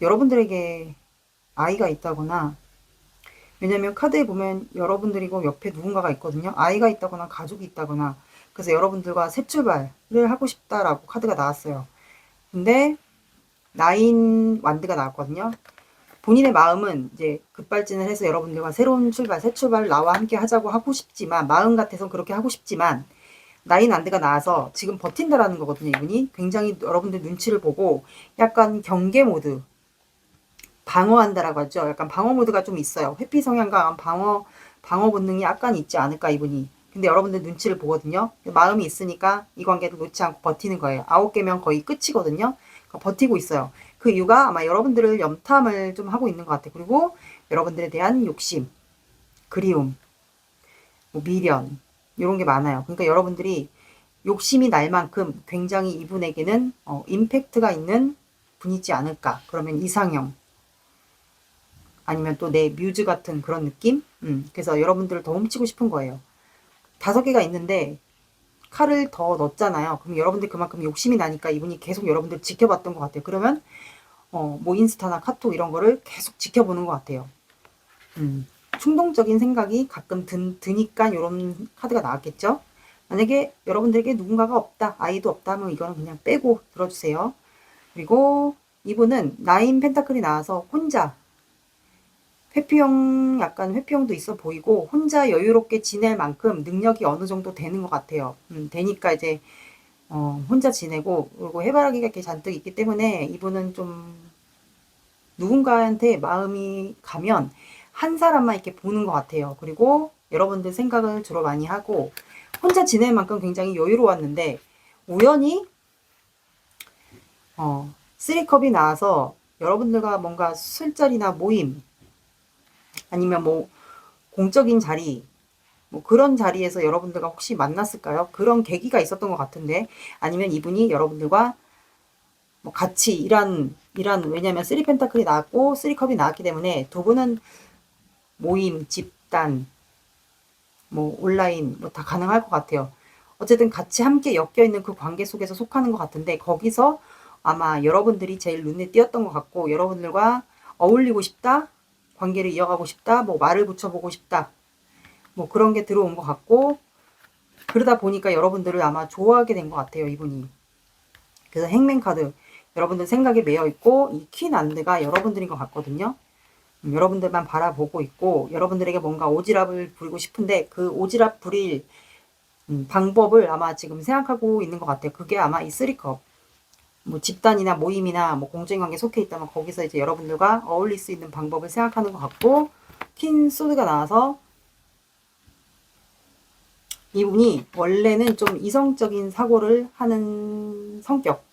여러분들에게 아이가 있다거나, 왜냐면 카드에 보면 여러분들이고 옆에 누군가가 있거든요. 아이가 있다거나 가족이 있다거나. 그래서 여러분들과 새 출발을 하고 싶다라고 카드가 나왔어요. 근데 나인 완드가 나왔거든요. 본인의 마음은 이제 급발진을 해서 여러분들과 새로운 출발, 새 출발을 나와 함께 하자고 하고 싶지만, 마음 같아서 그렇게 하고 싶지만, 나인 완드가 나와서 지금 버틴다라는 거거든요. 이분이 굉장히 여러분들 눈치를 보고 약간 경계 모드, 방어한다라고 하죠. 약간 방어 모드가 좀 있어요. 회피 성향과 방어 본능이 약간 있지 않을까, 이분이. 근데 여러분들 눈치를 보거든요. 마음이 있으니까 이 관계를 놓지 않고 버티는 거예요. 9개면 거의 끝이거든요. 그러니까 버티고 있어요. 그 이유가 아마 여러분들을 염탐을 좀 하고 있는 것 같아요. 그리고 여러분들에 대한 욕심, 그리움, 뭐 미련, 이런 게 많아요. 그러니까 여러분들이 욕심이 날 만큼 굉장히 이분에게는 임팩트가 있는 분이지 않을까. 그러면 이상형, 아니면 또 내 뮤즈 같은 그런 느낌? 그래서 여러분들을 더 훔치고 싶은 거예요. 5개가 있는데 칼을 더 넣었잖아요. 그럼 여러분들 그만큼 욕심이 나니까 이분이 계속 여러분들 지켜봤던 것 같아요. 그러면 뭐 인스타나 카톡 이런 거를 계속 지켜보는 것 같아요. 충동적인 생각이 가끔 드니까 이런 카드가 나왔겠죠. 만약에 여러분들에게 누군가가 없다, 아이도 없다 하면 이거는 그냥 빼고 들어주세요. 그리고 이분은 나인 펜타클이 나와서 혼자 회피형, 약간 회피형도 있어 보이고 혼자 여유롭게 지낼 만큼 능력이 어느 정도 되는 것 같아요. 되니까 이제 혼자 지내고, 그리고 해바라기가 이렇게 잔뜩 있기 때문에 이분은 좀 누군가한테 마음이 가면 한 사람만 이렇게 보는 것 같아요. 그리고 여러분들 생각을 주로 많이 하고 혼자 지낼 만큼 굉장히 여유로웠는데 우연히 쓰리컵이 나와서 여러분들과 뭔가 술자리나 모임, 아니면 뭐 공적인 자리, 뭐 그런 자리에서 여러분들과 혹시 만났을까요? 그런 계기가 있었던 것 같은데, 아니면 이분이 여러분들과 뭐 같이 왜냐면 3펜타클이 나왔고 3컵이 나왔기 때문에 두 분은 모임, 집단, 뭐 온라인 뭐 다 가능할 것 같아요. 어쨌든 같이 함께 엮여 있는 그 관계 속에서 속하는 것 같은데, 거기서 아마 여러분들이 제일 눈에 띄었던 것 같고, 여러분들과 어울리고 싶다, 관계를 이어가고 싶다, 뭐 말을 붙여보고 싶다, 뭐 그런 게 들어온 것 같고, 그러다 보니까 여러분들을 아마 좋아하게 된 것 같아요, 이분이. 그래서 행맨 카드, 여러분들 생각에 매여 있고, 이 퀸 안드가 여러분들인 것 같거든요. 여러분들만 바라보고 있고, 여러분들에게 뭔가 오지랖을 부리고 싶은데, 그 오지랖 부릴 방법을 아마 지금 생각하고 있는 것 같아요. 그게 아마 이 쓰리컵. 뭐 집단이나 모임이나 뭐 공적인 관계에 속해 있다면 거기서 이제 여러분들과 어울릴 수 있는 방법을 생각하는 것 같고, 퀸 소드가 나와서 이분이 원래는 좀 이성적인 사고를 하는 성격,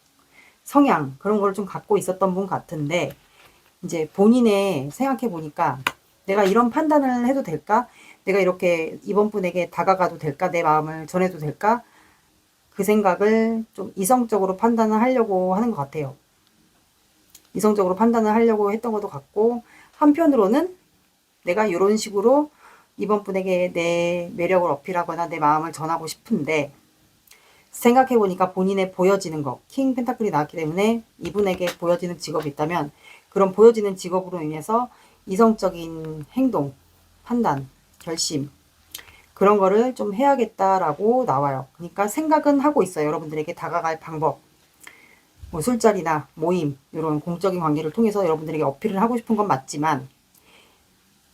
성향, 그런 걸 좀 갖고 있었던 분 같은데, 이제 본인의 생각해 보니까 내가 이런 판단을 해도 될까? 내가 이렇게 이번 분에게 다가가도 될까? 내 마음을 전해도 될까? 그 생각을 좀 이성적으로 판단을 하려고 하는 것 같아요. 이성적으로 판단을 하려고 했던 것도 같고, 한편으로는 내가 이런 식으로 이번 분에게 내 매력을 어필하거나 내 마음을 전하고 싶은데, 생각해보니까 본인의 보여지는 것, 킹 펜타클이 나왔기 때문에 이분에게 보여지는 직업이 있다면 그런 보여지는 직업으로 인해서 이성적인 행동, 판단, 결심, 그런 거를 좀 해야겠다라고 나와요. 그러니까 생각은 하고 있어요. 여러분들에게 다가갈 방법, 뭐 술자리나 모임, 이런 공적인 관계를 통해서 여러분들에게 어필을 하고 싶은 건 맞지만,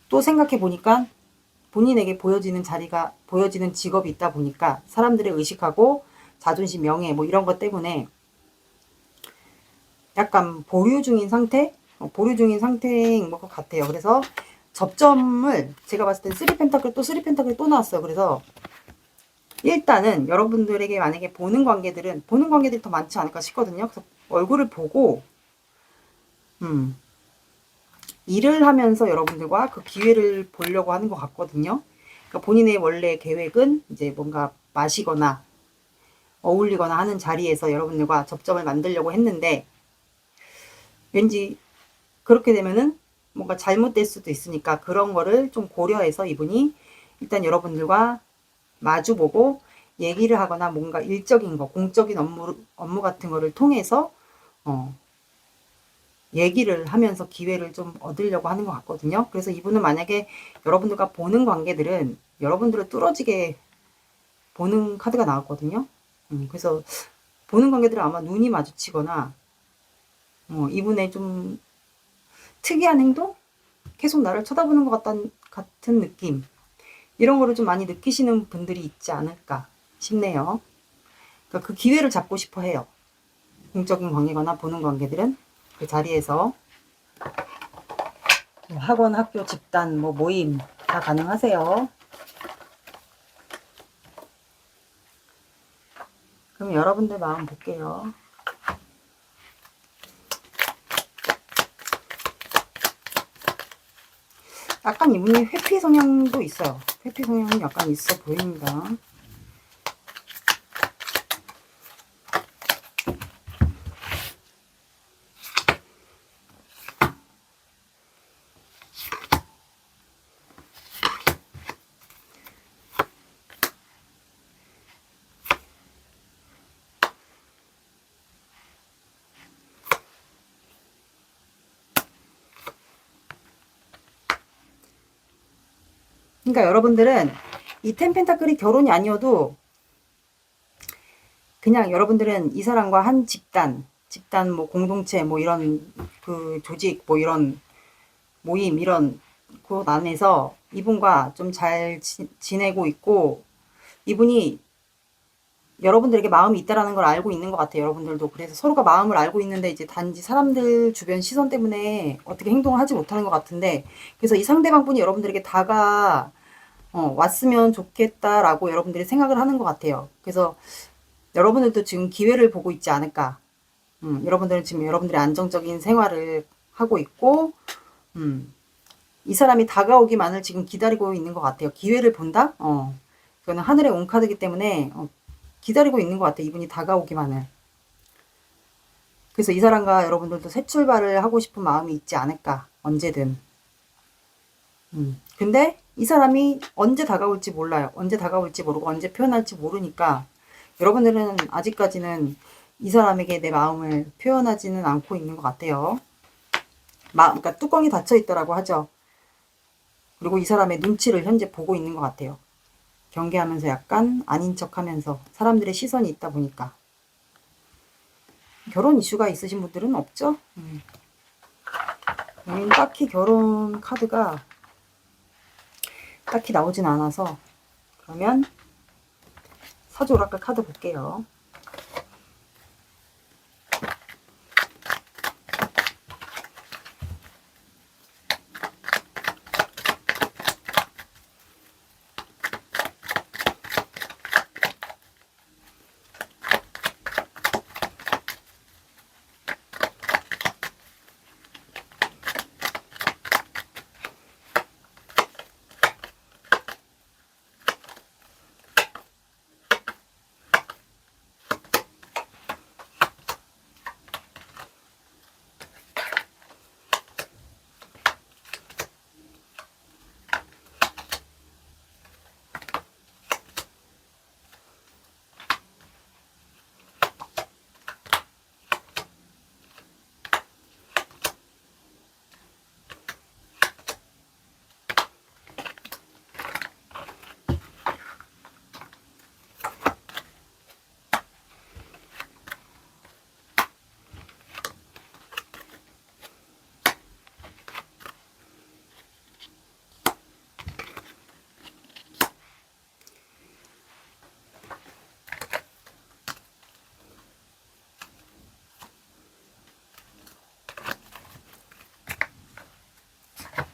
또 생각해보니까 본인에게 보여지는 직업이 있다 보니까 사람들의 의식하고 자존심, 명예 뭐 이런 것 때문에 약간 보류 중인 상태인 것 같아요. 그래서 접점을 제가 봤을 땐 3펜타클 또 나왔어요. 그래서 일단은 여러분들에게 만약에 보는 관계들이 더 많지 않을까 싶거든요. 그래서 얼굴을 보고 일을 하면서 여러분들과 그 기회를 보려고 하는 것 같거든요. 그러니까 본인의 원래 계획은 이제 뭔가 마시거나 어울리거나 하는 자리에서 여러분들과 접점을 만들려고 했는데, 왠지 그렇게 되면은 뭔가 잘못될 수도 있으니까 그런 거를 좀 고려해서 이분이 일단 여러분들과 마주보고 얘기를 하거나 뭔가 일적인 거, 공적인 업무 같은 거를 통해서 얘기를 하면서 기회를 좀 얻으려고 하는 것 같거든요. 그래서 이분은 만약에 여러분들과 보는 관계들은 여러분들을 뚫어지게 보는 카드가 나왔거든요. 그래서 보는 관계들은 아마 눈이 마주치거나 이분의 좀 특이한 행동? 계속 나를 쳐다보는 것 같은 느낌, 이런 거를 좀 많이 느끼시는 분들이 있지 않을까 싶네요. 그러니까 그 기회를 잡고 싶어 해요. 공적인 관계거나 보는 관계들은 그 자리에서 학원, 학교, 집단, 뭐 모임 다 가능하세요. 그럼 여러분들 마음 볼게요. 약간 이분이 회피 성향도 있어요. 회피 성향이 약간 있어 보입니다. 그러니까 여러분들은 이 텐펜타클이 결혼이 아니어도 그냥 여러분들은 이 사람과 한 집단 뭐 공동체 뭐 이런 그 조직 뭐 이런 모임 이런 곳 안에서 이분과 좀 잘 지내고 있고, 이분이 여러분들에게 마음이 있다라는 걸 알고 있는 것 같아요. 여러분들도. 그래서 서로가 마음을 알고 있는데 이제 단지 사람들 주변 시선 때문에 어떻게 행동을 하지 못하는 것 같은데, 그래서 이 상대방 분이 여러분들에게 왔으면 좋겠다라고 여러분들이 생각을 하는 것 같아요. 그래서 여러분들도 지금 기회를 보고 있지 않을까. 여러분들은 지금 여러분들의 안정적인 생활을 하고 있고, 이 사람이 다가오기만을 지금 기다리고 있는 것 같아요. 기회를 본다? 그거는 하늘의 온 카드이기 때문에 기다리고 있는 것 같아요. 이분이 다가오기만을. 그래서 이 사람과 여러분들도 새 출발을 하고 싶은 마음이 있지 않을까. 언제든. 근데 이 사람이 언제 다가올지 몰라요. 언제 다가올지 모르고 언제 표현할지 모르니까 여러분들은 아직까지는 이 사람에게 내 마음을 표현하지는 않고 있는 것 같아요. 그러니까 뚜껑이 닫혀 있더라고 하죠. 그리고 이 사람의 눈치를 현재 보고 있는 것 같아요. 경계하면서 약간 아닌 척하면서 사람들의 시선이 있다 보니까. 결혼 이슈가 있으신 분들은 없죠? 딱히 결혼 카드가 딱히 나오진 않아서, 그러면 사주 오라클 카드 볼게요.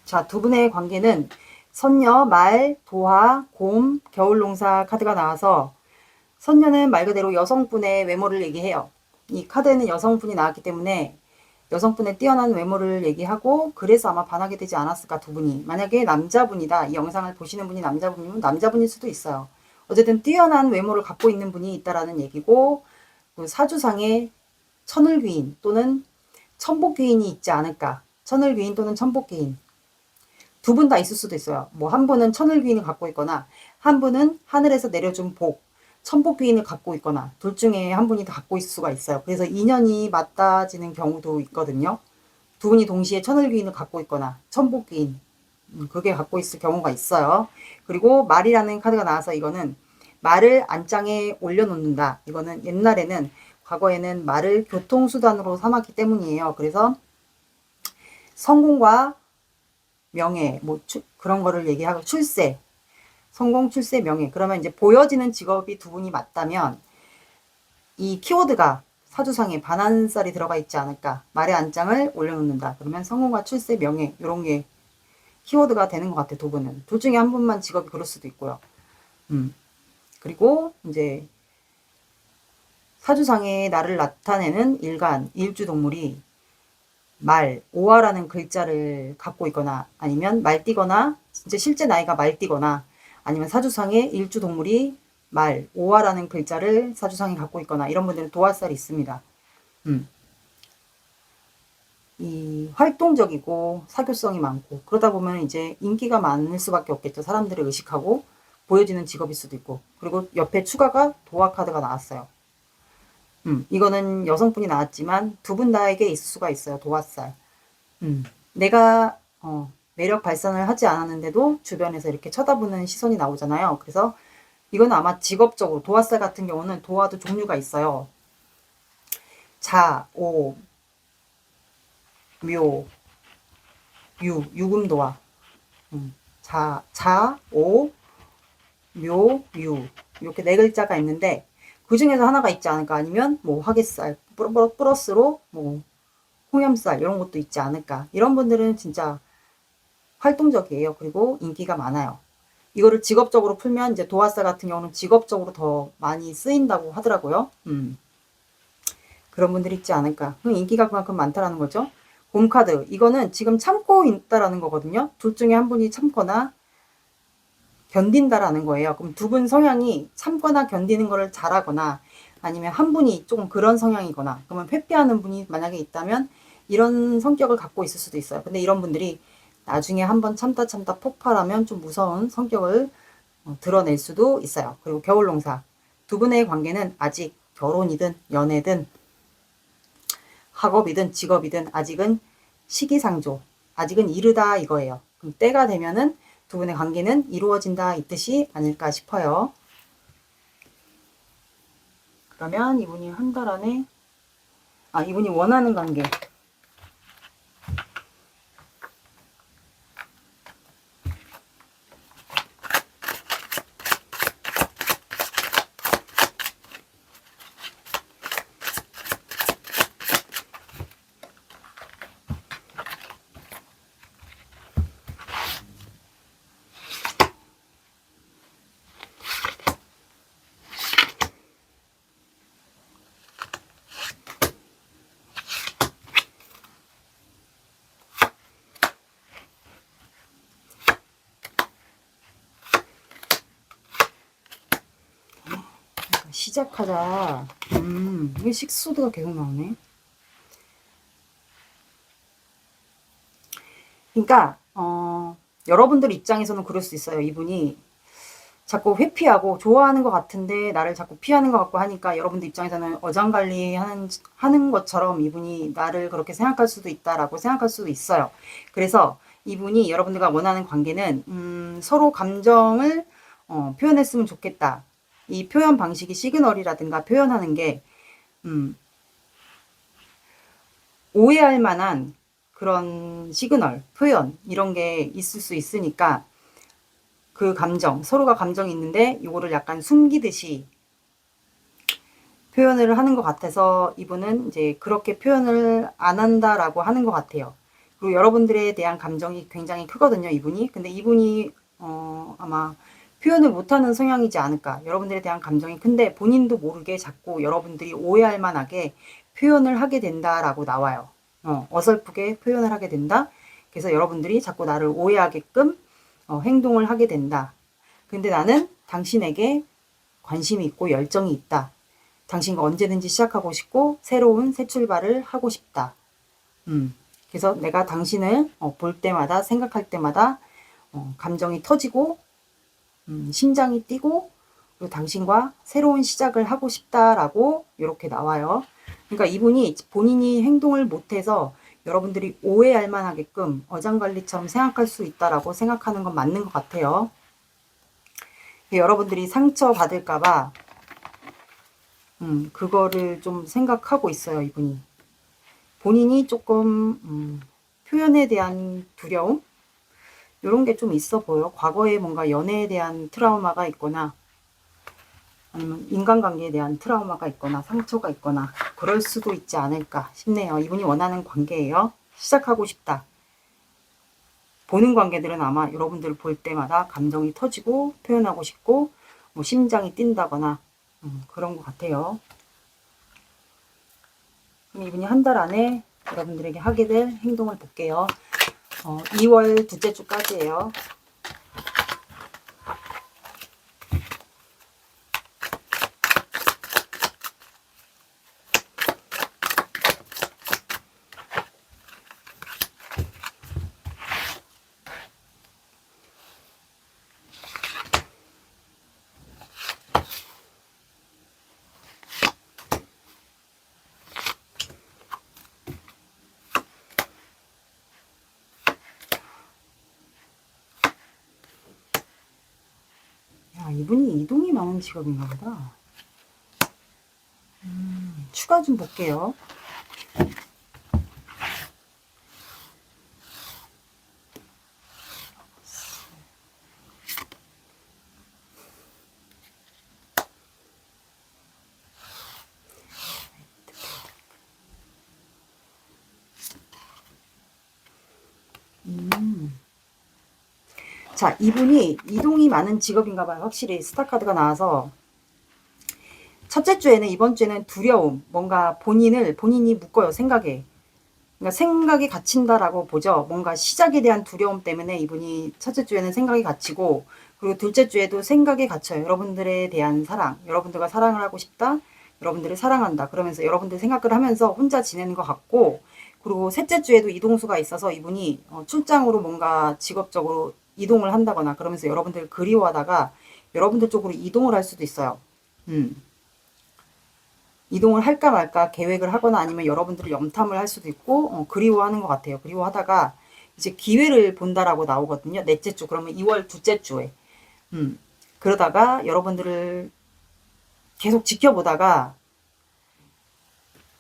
자, 두 분의 관계는 선녀, 말, 도화, 곰, 겨울농사 카드가 나와서, 선녀는 말 그대로 여성분의 외모를 얘기해요. 이 카드에는 여성분이 나왔기 때문에 여성분의 뛰어난 외모를 얘기하고, 그래서 아마 반하게 되지 않았을까, 두 분이. 만약에 남자분이다, 이 영상을 보시는 분이 남자분이면 남자분일 수도 있어요. 어쨌든 뛰어난 외모를 갖고 있는 분이 있다라는 얘기고, 그 사주상에 천을귀인 또는 천복귀인이 있지 않을까. 천을귀인 또는 천복귀인. 두 분 다 있을 수도 있어요. 뭐 한 분은 천을귀인을 갖고 있거나 한 분은 하늘에서 내려준 복, 천복귀인을 갖고 있거나 둘 중에 한 분이 다 갖고 있을 수가 있어요. 그래서 인연이 맞닿아지는 경우도 있거든요. 두 분이 동시에 천을귀인을 갖고 있거나 천복귀인, 그게 갖고 있을 경우가 있어요. 그리고 말이라는 카드가 나와서 이거는 말을 안장에 올려놓는다. 이거는 옛날에는, 과거에는 말을 교통수단으로 삼았기 때문이에요. 그래서 성공과 명예, 뭐 그런 거를 얘기하고, 출세, 성공, 출세, 명예. 그러면 이제 보여지는 직업이 두 분이 맞다면 이 키워드가 사주상에 반한살이 들어가 있지 않을까. 말의 안장을 올려놓는다. 그러면 성공과 출세, 명예, 이런 게 키워드가 되는 것 같아, 두 분은. 둘 중에 한 분만 직업이 그럴 수도 있고요. 그리고 이제 사주상에 나를 나타내는 일간, 일주동물이 말, 오화라는 글자를 갖고 있거나, 아니면 말띠거나, 진짜 실제 나이가 말띠거나, 아니면 사주상에 일주동물이 말, 오화라는 글자를 사주상에 갖고 있거나, 이런 분들은 도화살이 있습니다. 이 활동적이고 사교성이 많고, 그러다 보면 이제 인기가 많을 수밖에 없겠죠. 사람들을 의식하고 보여지는 직업일 수도 있고. 그리고 옆에 추가가 도화 카드가 나왔어요. 이거는 여성분이 나왔지만 두 분 다에게 있을 수가 있어요. 도화살. 내가 매력 발산을 하지 않았는데도 주변에서 이렇게 쳐다보는 시선이 나오잖아요. 그래서 이건 아마 직업적으로, 도화살 같은 경우는 도화도 종류가 있어요. 자, 오, 묘, 유, 유금도화. 자, 오, 묘, 유. 이렇게 네 글자가 있는데, 그 중에서 하나가 있지 않을까. 아니면 뭐 화개살 플러스로 뭐 홍염살 이런 것도 있지 않을까. 이런 분들은 진짜 활동적이에요. 그리고 인기가 많아요. 이거를 직업적으로 풀면 이제 도화살 같은 경우는 직업적으로 더 많이 쓰인다고 하더라고요. 그런 분들이 있지 않을까. 인기가 그만큼 많다라는 거죠. 곰카드, 이거는 지금 참고 있다라는 거거든요. 둘 중에 한 분이 참거나 견딘다라는 거예요. 그럼 두 분 성향이 참거나 견디는 거를 잘하거나, 아니면 한 분이 조금 그런 성향이거나, 그러면 회피하는 분이 만약에 있다면 이런 성격을 갖고 있을 수도 있어요. 근데 이런 분들이 나중에 한번 참다 폭발하면 좀 무서운 성격을 드러낼 수도 있어요. 그리고 겨울농사, 두 분의 관계는 아직 결혼이든 연애든 학업이든 직업이든 아직은 시기상조, 아직은 이르다 이거예요. 그럼 때가 되면은 두 분의 관계는 이루어진다 이 뜻이 아닐까 싶어요. 그러면 이분이 한 달 안에, 이분이 원하는 관계. 시작하자. 이게 식소드가 계속 나오네. 그러니까 여러분들 입장에서는 그럴 수 있어요. 이분이 자꾸 회피하고 좋아하는 것 같은데 나를 자꾸 피하는 것 같고 하니까 여러분들 입장에서는 어장관리 하는 것처럼 이분이 나를 그렇게 생각할 수도 있다라고 생각할 수도 있어요. 그래서 이분이 여러분들과 원하는 관계는 서로 감정을 표현했으면 좋겠다. 이 표현 방식이 시그널이라든가 표현하는 게 오해할 만한 그런 시그널, 표현 이런 게 있을 수 있으니까 그 감정, 서로가 감정이 있는데 이거를 약간 숨기듯이 표현을 하는 것 같아서 이분은 이제 그렇게 표현을 안 한다라고 하는 것 같아요. 그리고 여러분들에 대한 감정이 굉장히 크거든요, 이분이. 근데 이분이 아마 표현을 못하는 성향이지 않을까. 여러분들에 대한 감정이 큰데 본인도 모르게 자꾸 여러분들이 오해할 만하게 표현을 하게 된다라고 나와요. 어설프게 표현을 하게 된다. 그래서 여러분들이 자꾸 나를 오해하게끔 행동을 하게 된다. 근데 나는 당신에게 관심이 있고 열정이 있다. 당신과 언제든지 시작하고 싶고 새로운 새 출발을 하고 싶다. 그래서 내가 당신을 볼 때마다 생각할 때마다 감정이 터지고 심장이 뛰고 그리고 당신과 새로운 시작을 하고 싶다라고 이렇게 나와요. 그러니까 이분이 본인이 행동을 못해서 여러분들이 오해할 만하게끔 어장관리처럼 생각할 수 있다라고 생각하는 건 맞는 것 같아요. 여러분들이 상처 받을까봐 그거를 좀 생각하고 있어요, 이분이. 본인이 조금 표현에 대한 두려움? 이런 게 좀 있어 보여. 과거에 뭔가 연애에 대한 트라우마가 있거나 아니면 인간관계에 대한 트라우마가 있거나 상처가 있거나 그럴 수도 있지 않을까 싶네요. 이분이 원하는 관계예요. 시작하고 싶다. 보는 관계들은 아마 여러분들 볼 때마다 감정이 터지고 표현하고 싶고 뭐 심장이 뛴다거나 그런 것 같아요. 그럼 이분이 한 달 안에 여러분들에게 하게 될 행동을 볼게요. 2월 둘째 주까지예요. 이분이 이동이 많은 직업인가 보다. 추가 좀 볼게요. 자, 이분이 이동이 많은 직업인가 봐요. 확실히 스타카드가 나와서 첫째 주에는, 이번 주에는 두려움, 뭔가 본인이 묶어요, 생각에. 그러니까 생각이 갇힌다라고 보죠. 뭔가 시작에 대한 두려움 때문에 이분이 첫째 주에는 생각이 갇히고, 그리고 둘째 주에도 생각이 갇혀요. 여러분들에 대한 사랑, 여러분들과 사랑을 하고 싶다, 여러분들을 사랑한다, 그러면서 여러분들 생각을 하면서 혼자 지내는 것 같고, 그리고 셋째 주에도 이동수가 있어서 이분이 출장으로 뭔가 직업적으로 이동을 한다거나 그러면서 여러분들 그리워하다가 여러분들 쪽으로 이동을 할 수도 있어요. 이동을 할까 말까 계획을 하거나 아니면 여러분들을 염탐을 할 수도 있고 그리워하는 것 같아요. 그리워하다가 이제 기회를 본다라고 나오거든요. 넷째 주, 그러면 2월 둘째 주에. 그러다가 여러분들을 계속 지켜보다가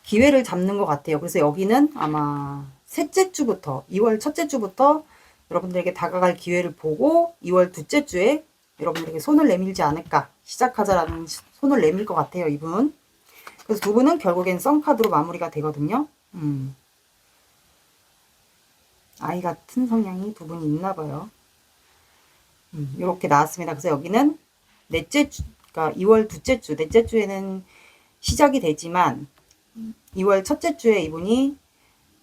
기회를 잡는 것 같아요. 그래서 여기는 아마 셋째 주부터, 2월 첫째 주부터 여러분들에게 다가갈 기회를 보고 2월 둘째 주에 여러분들에게 손을 내밀지 않을까, 시작하자라는 손을 내밀 것 같아요, 이분. 그래서 두 분은 결국엔 썬카드로 마무리가 되거든요. 아이 같은 성향이 두 분이 있나 봐요. 이렇게 나왔습니다. 그래서 여기는 넷째 주, 그러니까 2월 둘째 주, 넷째 주에는 시작이 되지만 2월 첫째 주에 이분이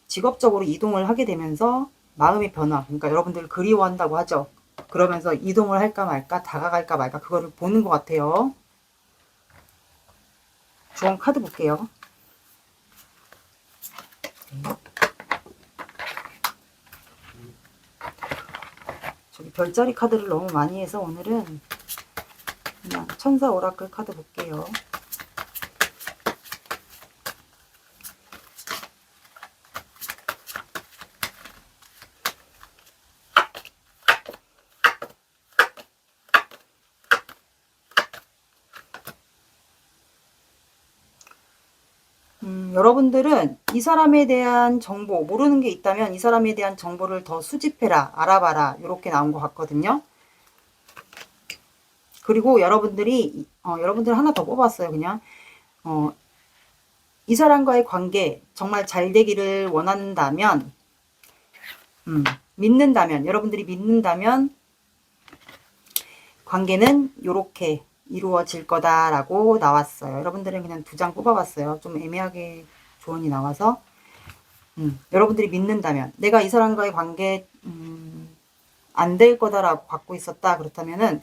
직업적으로 이동을 하게 되면서 마음의 변화, 그러니까 여러분들 그리워한다고 하죠. 그러면서 이동을 할까 말까, 다가갈까 말까, 그거를 보는 것 같아요. 주원 카드 볼게요. 저기 별자리 카드를 너무 많이 해서 오늘은 그냥 천사 오라클 카드 볼게요. 여러분들은 이 사람에 대한 정보, 모르는 게 있다면 이 사람에 대한 정보를 더 수집해라, 알아봐라, 이렇게 나온 것 같거든요. 그리고 여러분들이 여러분들 하나 더 뽑았어요. 그냥 이 사람과의 관계 정말 잘 되기를 원한다면, 믿는다면, 여러분들이 믿는다면 관계는 요렇게 이루어질 거다라고 나왔어요. 여러분들은 그냥 두 장 뽑아봤어요. 좀 애매하게 조언이 나와서 여러분들이 믿는다면, 내가 이 사람과의 관계 안 될 거다라고 갖고 있었다, 그렇다면은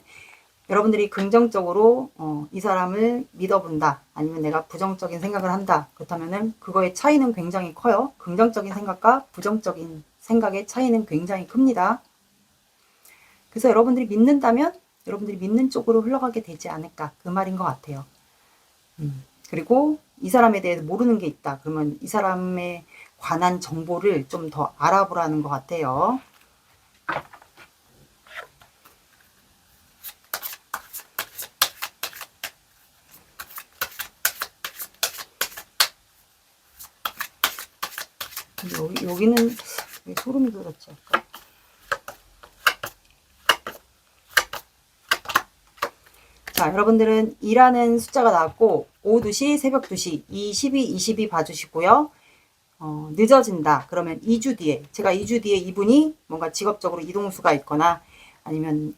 여러분들이 긍정적으로 이 사람을 믿어본다, 아니면 내가 부정적인 생각을 한다, 그렇다면은 그거의 차이는 굉장히 커요. 긍정적인 생각과 부정적인 생각의 차이는 굉장히 큽니다. 그래서 여러분들이 믿는다면 여러분들이 믿는 쪽으로 흘러가게 되지 않을까, 그 말인 것 같아요. 그리고 이 사람에 대해서 모르는 게 있다, 그러면 이 사람의 관한 정보를 좀 더 알아보라는 것 같아요. 여기는 왜 소름이 돋았지 아까? 자, 여러분들은 2라는 숫자가 나왔고 오후 2시, 새벽 2시, 22, 22 봐주시고요. 늦어진다. 그러면 2주 뒤에, 제가 2주 뒤에 이분이 뭔가 직업적으로 이동수가 있거나 아니면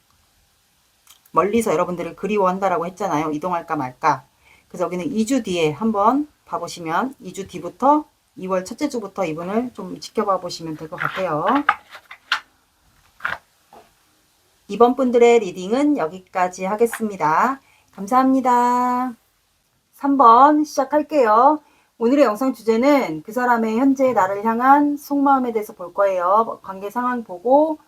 멀리서 여러분들을 그리워한다라고 했잖아요. 이동할까 말까. 그래서 여기는 2주 뒤에 한번 봐보시면 2주 뒤부터 2월 첫째 주부터 이분을 좀 지켜봐 보시면 될 것 같아요. 이번 분들의 리딩은 여기까지 하겠습니다. 감사합니다. 3번 시작할게요. 오늘의 영상 주제는 그 사람의 현재 나를 향한 속마음에 대해서 볼 거예요. 관계 상황 보고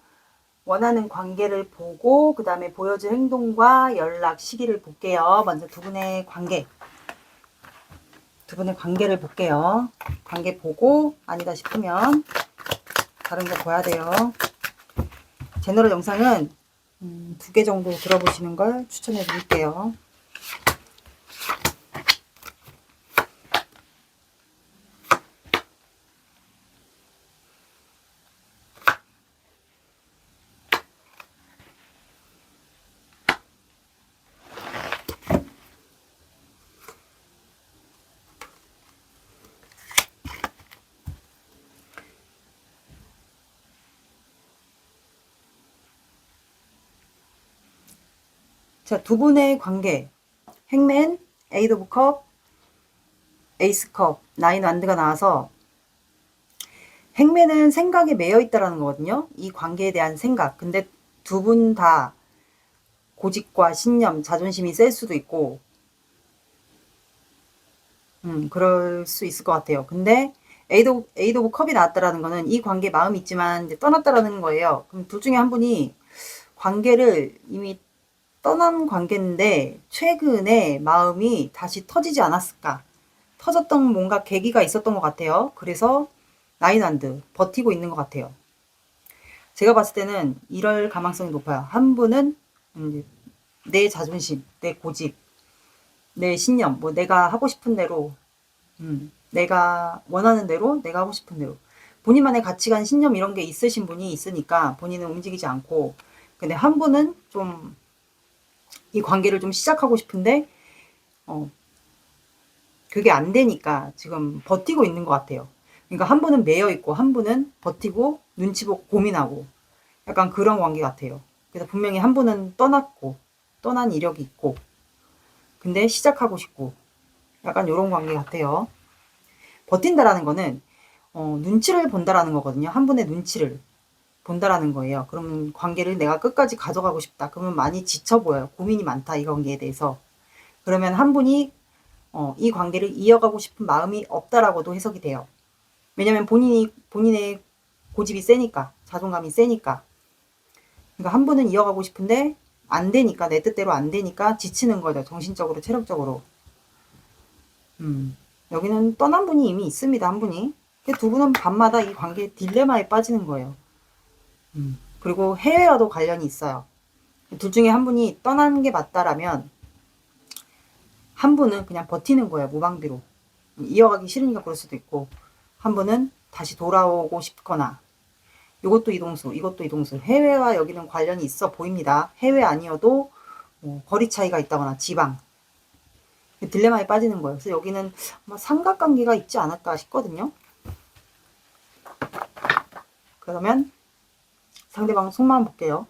원하는 관계를 보고 그 다음에 보여줄 행동과 연락 시기를 볼게요. 먼저 두 분의 관계를 볼게요. 관계 보고 아니다 싶으면 다른 거 봐야 돼요. 제너럴 영상은 2개 정도 들어보시는 걸 추천해 드릴게요. 자, 두 분의 관계. 행맨, 에이드 오브 컵, 에이스 컵, 나인 완드가 나와서 행맨은 생각에 매여 있다라는 거거든요. 이 관계에 대한 생각. 근데 두 분 다 고집과 신념, 자존심이 셀 수도 있고 그럴 수 있을 것 같아요. 근데 에이드 오브 컵이 나왔다라는 거는 이 관계에 마음이 있지만 이제 떠났다라는 거예요. 그럼 둘 중에 한 분이 관계를 이미 떠난 관계인데 최근에 마음이 다시 터지지 않았을까? 터졌던 뭔가 계기가 있었던 것 같아요. 그래서 나인완드 버티고 있는 것 같아요. 제가 봤을 때는 이럴 가망성이 높아요. 한 분은 내 자존심, 내 고집, 내 신념, 뭐 내가 하고 싶은 대로, 내가 원하는 대로, 내가 하고 싶은 대로. 본인만의 가치관, 신념 이런 게 있으신 분이 있으니까 본인은 움직이지 않고, 근데 한 분은 좀 이 관계를 좀 시작하고 싶은데 그게 안 되니까 지금 버티고 있는 것 같아요. 그러니까 한 분은 매여 있고 한 분은 버티고 눈치 보고 고민하고 약간 그런 관계 같아요. 그래서 분명히 한 분은 떠났고 떠난 이력이 있고 근데 시작하고 싶고 약간 이런 관계 같아요. 버틴다라는 거는 눈치를 본다라는 거거든요. 한 분의 눈치를 본다라는 거예요. 그러면 관계를 내가 끝까지 가져가고 싶다. 그러면 많이 지쳐 보여요. 고민이 많다 이 관계에 대해서. 그러면 한 분이 이 관계를 이어가고 싶은 마음이 없다라고도 해석이 돼요. 왜냐면 본인의 고집이 세니까, 자존감이 세니까. 그러니까 한 분은 이어가고 싶은데 안 되니까, 내 뜻대로 안 되니까 지치는 거죠. 정신적으로, 체력적으로. 여기는 떠난 분이 이미 있습니다. 한 분이. 두 분은 밤마다 이 관계 딜레마에 빠지는 거예요. 그리고 해외와도 관련이 있어요. 둘 중에 한 분이 떠나는 게 맞다라면 한 분은 그냥 버티는 거예요. 무방비로. 이어가기 싫으니까 그럴 수도 있고 한 분은 다시 돌아오고 싶거나 이것도 이동수 이것도 이동수 해외와 여기는 관련이 있어 보입니다. 해외 아니어도 거리 차이가 있다거나 지방 딜레마에 빠지는 거예요. 그래서 여기는 아마 삼각관계가 있지 않을까 싶거든요. 그러면 상대방 속마음 볼게요.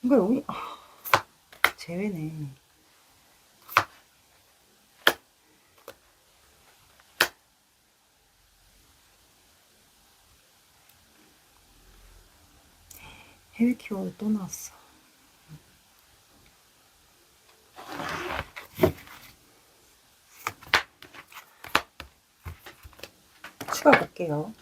그러니까 여기 제외네. 해외 키워드 또 나왔어. 추가 볼게요.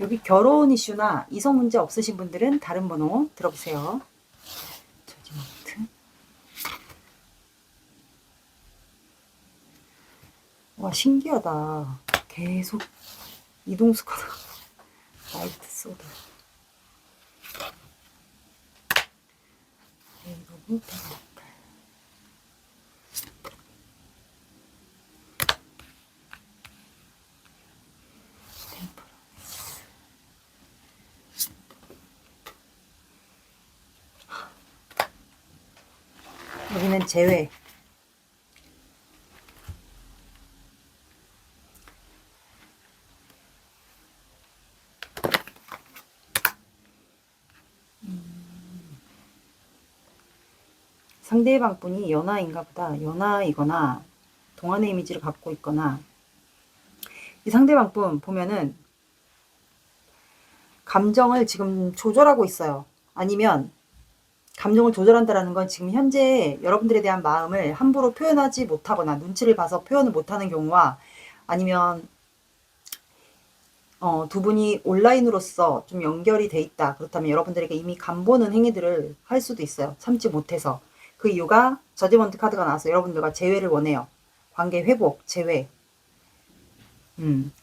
여기 결혼 이슈나 이성 문제 없으신 분들은 다른 번호 들어보세요. 저지먼트. 와, 신기하다. 계속 이동수가 라이트 소드. 레이버브 펜타클. 여기는 제외. 상대방 분이 연하인가 보다. 연하이거나 동안의 이미지를 갖고 있거나, 이 상대방 분 보면은 감정을 지금 조절하고 있어요. 아니면 감정을 조절한다라는 건 지금 현재 여러분들에 대한 마음을 함부로 표현하지 못하거나 눈치를 봐서 표현을 못하는 경우와, 아니면 두 분이 온라인으로서 좀 연결이 돼 있다. 그렇다면 여러분들에게 이미 간보는 행위들을 할 수도 있어요. 참지 못해서. 그 이유가 저지먼트 카드가 나와서 여러분들과 재회를 원해요. 관계 회복, 재회.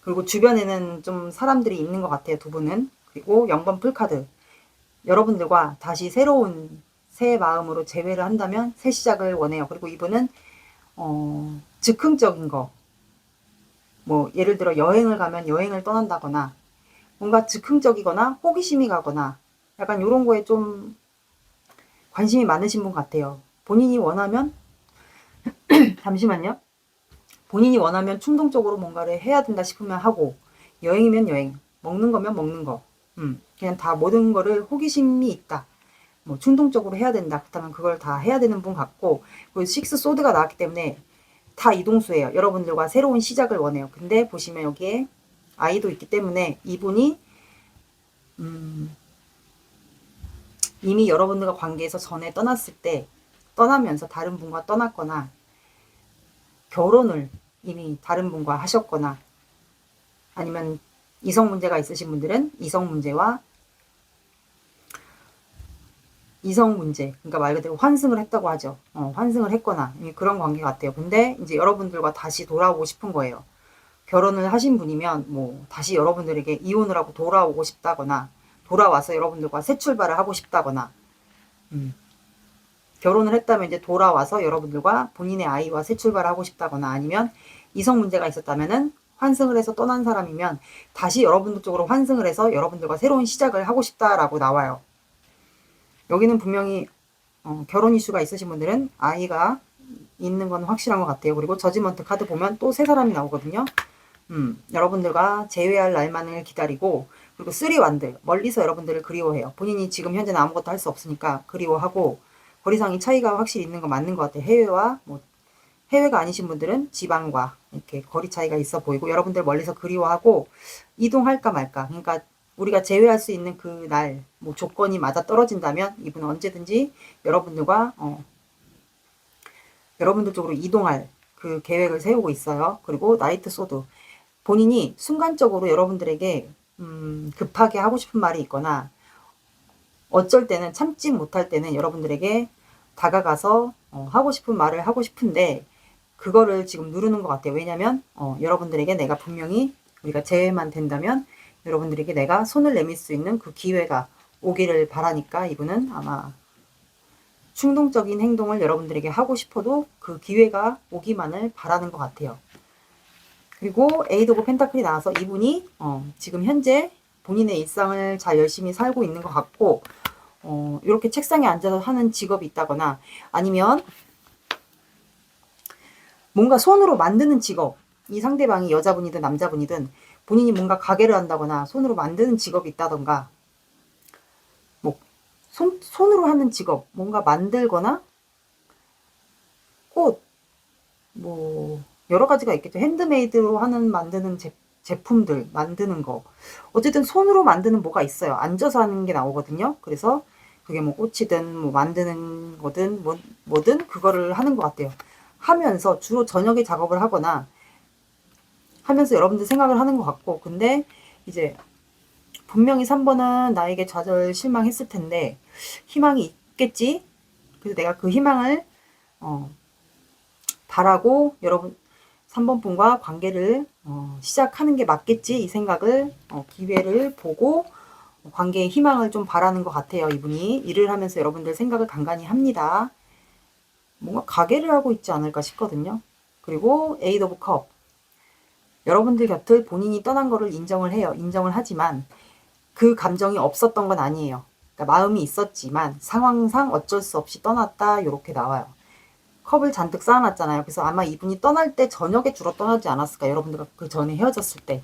그리고 주변에는 좀 사람들이 있는 것 같아요, 두 분은. 그리고 0번 풀카드. 여러분들과 다시 새로운 새 마음으로 재회를 한다면 새 시작을 원해요. 그리고 이분은 즉흥적인 거, 뭐 예를 들어 여행을 가면 여행을 떠난다거나, 뭔가 즉흥적이거나 호기심이 가거나 약간 이런 거에 좀 관심이 많으신 분 같아요. 본인이 원하면 잠시만요. 본인이 원하면 충동적으로 뭔가를 해야 된다 싶으면 하고, 여행이면 여행, 먹는 거면 먹는 거, 그냥 다 모든 거를 호기심이 있다, 뭐 충동적으로 해야 된다, 그렇다면 그걸 다 해야 되는 분 같고, 그리고 식스 소드가 나왔기 때문에 다 이동수예요. 여러분들과 새로운 시작을 원해요. 근데 보시면 여기에 아이도 있기 때문에 이분이 이미 여러분들과 관계에서 전에 떠났을 때, 떠나면서 다른 분과 떠났거나, 결혼을 이미 다른 분과 하셨거나, 아니면 이성 문제가 있으신 분들은 이성 문제와 이성 문제, 그러니까 말 그대로 환승을 했다고 하죠. 환승을 했거나 그런 관계 같아요. 근데 이제 여러분들과 다시 돌아오고 싶은 거예요. 결혼을 하신 분이면 뭐 다시 여러분들에게 이혼을 하고 돌아오고 싶다거나, 돌아와서 여러분들과 새 출발을 하고 싶다거나, 결혼을 했다면 이제 돌아와서 여러분들과 본인의 아이와 새 출발을 하고 싶다거나, 아니면 이성 문제가 있었다면은 환승을 해서 떠난 사람이면 다시 여러분들 쪽으로 환승을 해서 여러분들과 새로운 시작을 하고 싶다라고 나와요. 여기는 분명히 결혼 이슈가 있으신 분들은 아이가 있는 건 확실한 것 같아요. 그리고 저지먼트 카드 보면 또 세 사람이 나오거든요. 여러분들과 재회할 날만을 기다리고, 그리고 쓰리 완드, 멀리서 여러분들을 그리워해요. 본인이 지금 현재는 아무것도 할 수 없으니까 그리워하고, 거리상의 차이가 확실히 있는 건 맞는 것 같아요. 해외와 뭐 해외가 아니신 분들은 지방과 이렇게 거리 차이가 있어 보이고, 여러분들 멀리서 그리워하고 이동할까 말까. 그러니까 우리가 제외할 수 있는 그 날, 뭐 조건이 맞아 떨어진다면 이분은 언제든지 여러분들과 여러분들 쪽으로 이동할 그 계획을 세우고 있어요. 그리고 나이트 소드, 본인이 순간적으로 여러분들에게 급하게 하고 싶은 말이 있거나, 어쩔 때는 참지 못할 때는 여러분들에게 다가가서 하고 싶은 말을 하고 싶은데, 그거를 지금 누르는 것 같아요. 왜냐면 여러분들에게 내가 분명히, 우리가 재회만 된다면 여러분들에게 내가 손을 내밀 수 있는 그 기회가 오기를 바라니까, 이분은 아마 충동적인 행동을 여러분들에게 하고 싶어도 그 기회가 오기만을 바라는 것 같아요. 그리고 에이드 오브 펜타클이 나와서 이분이 지금 현재 본인의 일상을 잘 열심히 살고 있는 것 같고, 이렇게 책상에 앉아서 하는 직업이 있다거나, 아니면 뭔가 손으로 만드는 직업, 이 상대방이 여자분이든 남자분이든 본인이 뭔가 가게를 한다거나 손으로 만드는 직업이 있다던가, 뭐 손으로 하는 직업, 뭔가 만들거나 꽃, 뭐 여러 가지가 있겠죠. 핸드메이드로 하는 만드는 제품들 만드는 거, 어쨌든 손으로 만드는 뭐가 있어요. 앉아서 하는 게 나오거든요. 그래서 그게 뭐 꽃이든 뭐 만드는 거든 뭐든 그거를 하는 것 같아요. 하면서 주로 저녁에 작업을 하거나 하면서 여러분들 생각을 하는 것 같고, 근데 이제 분명히 3번은 나에게 좌절 실망했을 텐데 희망이 있겠지. 그래서 내가 그 희망을 바라고 여러분 3번 분과 관계를 시작하는 게 맞겠지, 이 생각을 기회를 보고 관계의 희망을 좀 바라는 것 같아요. 이분이 일을 하면서 여러분들 생각을 간간히 합니다. 뭔가 가게를 하고 있지 않을까 싶거든요. 그리고 에이드 오브 컵, 여러분들 곁을 본인이 떠난 거를 인정을 해요. 인정을 하지만 그 감정이 없었던 건 아니에요. 그러니까 마음이 있었지만 상황상 어쩔 수 없이 떠났다, 이렇게 나와요. 컵을 잔뜩 쌓아놨잖아요. 그래서 아마 이분이 떠날 때 저녁에 주로 떠나지 않았을까, 여러분들과 그 전에 헤어졌을 때.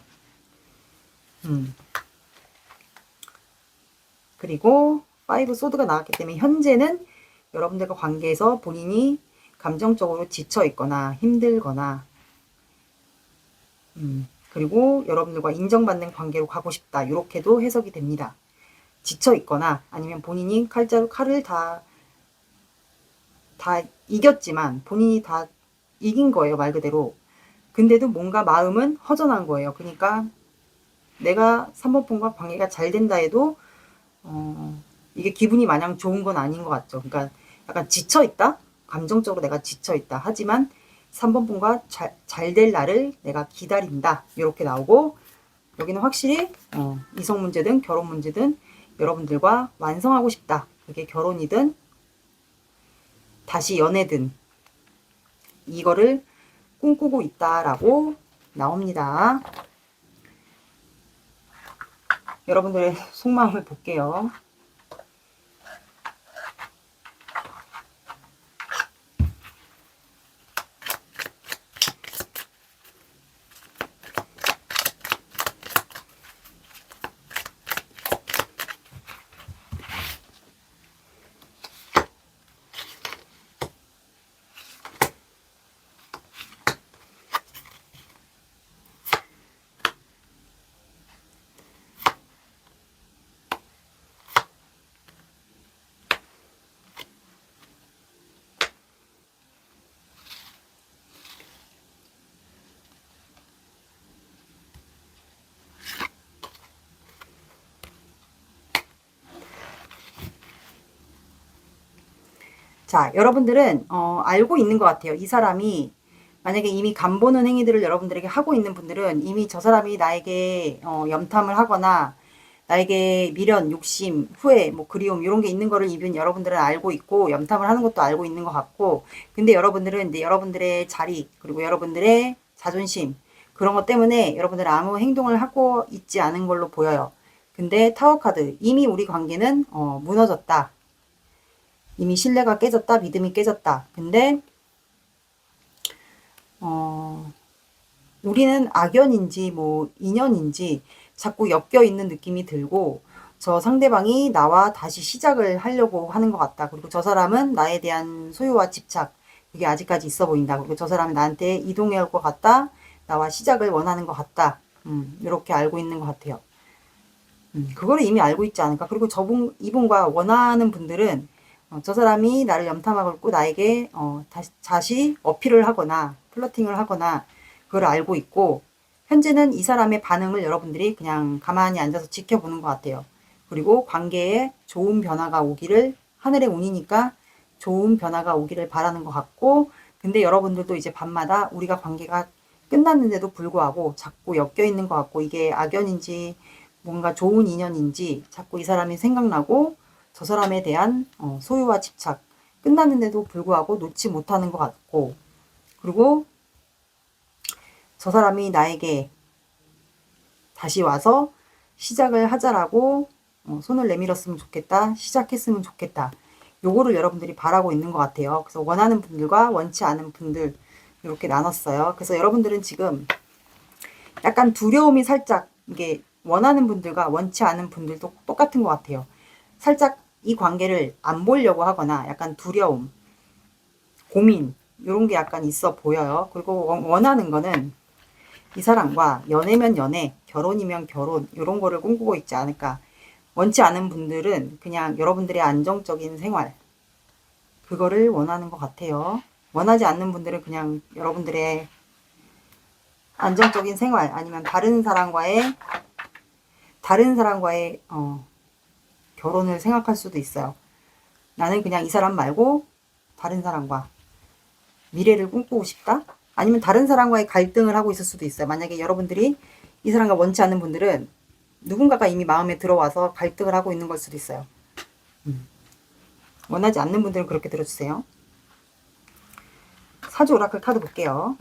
그리고 5 소드가 나왔기 때문에 현재는 여러분들과 관계에서 본인이 감정적으로 지쳐 있거나 힘들거나, 그리고 여러분들과 인정받는 관계로 가고 싶다, 이렇게도 해석이 됩니다. 지쳐 있거나 아니면 본인이 칼을 다 이겼지만 본인이 다 이긴 거예요, 말 그대로. 근데도 뭔가 마음은 허전한 거예요. 그러니까 내가 3번 분과 관계가 잘 된다 해도 이게 기분이 마냥 좋은 건 아닌 것 같죠. 그러니까 약간 지쳐있다? 감정적으로 내가 지쳐있다. 하지만 3번 분과 잘 될 날을 내가 기다린다, 이렇게 나오고, 여기는 확실히 이성 문제든 결혼 문제든 여러분들과 완성하고 싶다. 그게 결혼이든 다시 연애든 이거를 꿈꾸고 있다라고 나옵니다. 여러분들의 속마음을 볼게요. 자, 여러분들은 알고 있는 것 같아요. 이 사람이 만약에 이미 간보는 행위들을 여러분들에게 하고 있는 분들은 이미 저 사람이 나에게 염탐을 하거나 나에게 미련, 욕심, 후회, 뭐 그리움 이런 게 있는 거를 이분 여러분들은 알고 있고 염탐을 하는 것도 알고 있는 것 같고, 근데 여러분들은 이제 여러분들의 자리 그리고 여러분들의 자존심 그런 것 때문에 여러분들은 아무 행동을 하고 있지 않은 걸로 보여요. 근데 타워 카드, 이미 우리 관계는 무너졌다. 이미 신뢰가 깨졌다, 믿음이 깨졌다. 근데 우리는 악연인지 뭐 인연인지 자꾸 엮여 있는 느낌이 들고, 저 상대방이 나와 다시 시작을 하려고 하는 것 같다. 그리고 저 사람은 나에 대한 소유와 집착, 그게 아직까지 있어 보인다. 그리고 저 사람이 나한테 이동해 올 것 같다. 나와 시작을 원하는 것 같다. 이렇게 알고 있는 것 같아요. 그거를 이미 알고 있지 않을까. 그리고 이분과 원하는 분들은 저 사람이 나를 염탐하고 있고 나에게 다시 어필을 하거나 플러팅을 하거나 그걸 알고 있고, 현재는 이 사람의 반응을 여러분들이 그냥 가만히 앉아서 지켜보는 것 같아요. 그리고 관계에 좋은 변화가 오기를, 하늘의 운이니까 좋은 변화가 오기를 바라는 것 같고, 근데 여러분들도 이제 밤마다 우리가 관계가 끝났는데도 불구하고 자꾸 엮여 있는 것 같고, 이게 악연인지 뭔가 좋은 인연인지 자꾸 이 사람이 생각나고 저 사람에 대한 소유와 집착, 끝났는데도 불구하고 놓지 못하는 것 같고, 그리고 저 사람이 나에게 다시 와서 시작을 하자라고 손을 내밀었으면 좋겠다, 시작했으면 좋겠다, 요거를 여러분들이 바라고 있는 것 같아요. 그래서 원하는 분들과 원치 않은 분들 이렇게 나눴어요. 그래서 여러분들은 지금 약간 두려움이 살짝, 이게 원하는 분들과 원치 않은 분들도 똑같은 것 같아요. 살짝 이 관계를 안 보려고 하거나 약간 두려움, 고민 이런 게 약간 있어 보여요. 그리고 원하는 거는 이 사람과 연애면 연애, 결혼이면 결혼 이런 거를 꿈꾸고 있지 않을까. 원치 않은 분들은 그냥 여러분들의 안정적인 생활 그거를 원하는 것 같아요. 원하지 않는 분들은 그냥 여러분들의 안정적인 생활 아니면 다른 사람과의 결혼을 생각할 수도 있어요. 나는 그냥 이 사람 말고 다른 사람과 미래를 꿈꾸고 싶다? 아니면 다른 사람과의 갈등을 하고 있을 수도 있어요. 만약에 여러분들이 이 사람과 원치 않는 분들은 누군가가 이미 마음에 들어와서 갈등을 하고 있는 걸 수도 있어요. 원하지 않는 분들은 그렇게 들어주세요. 사주 오라클 카드 볼게요.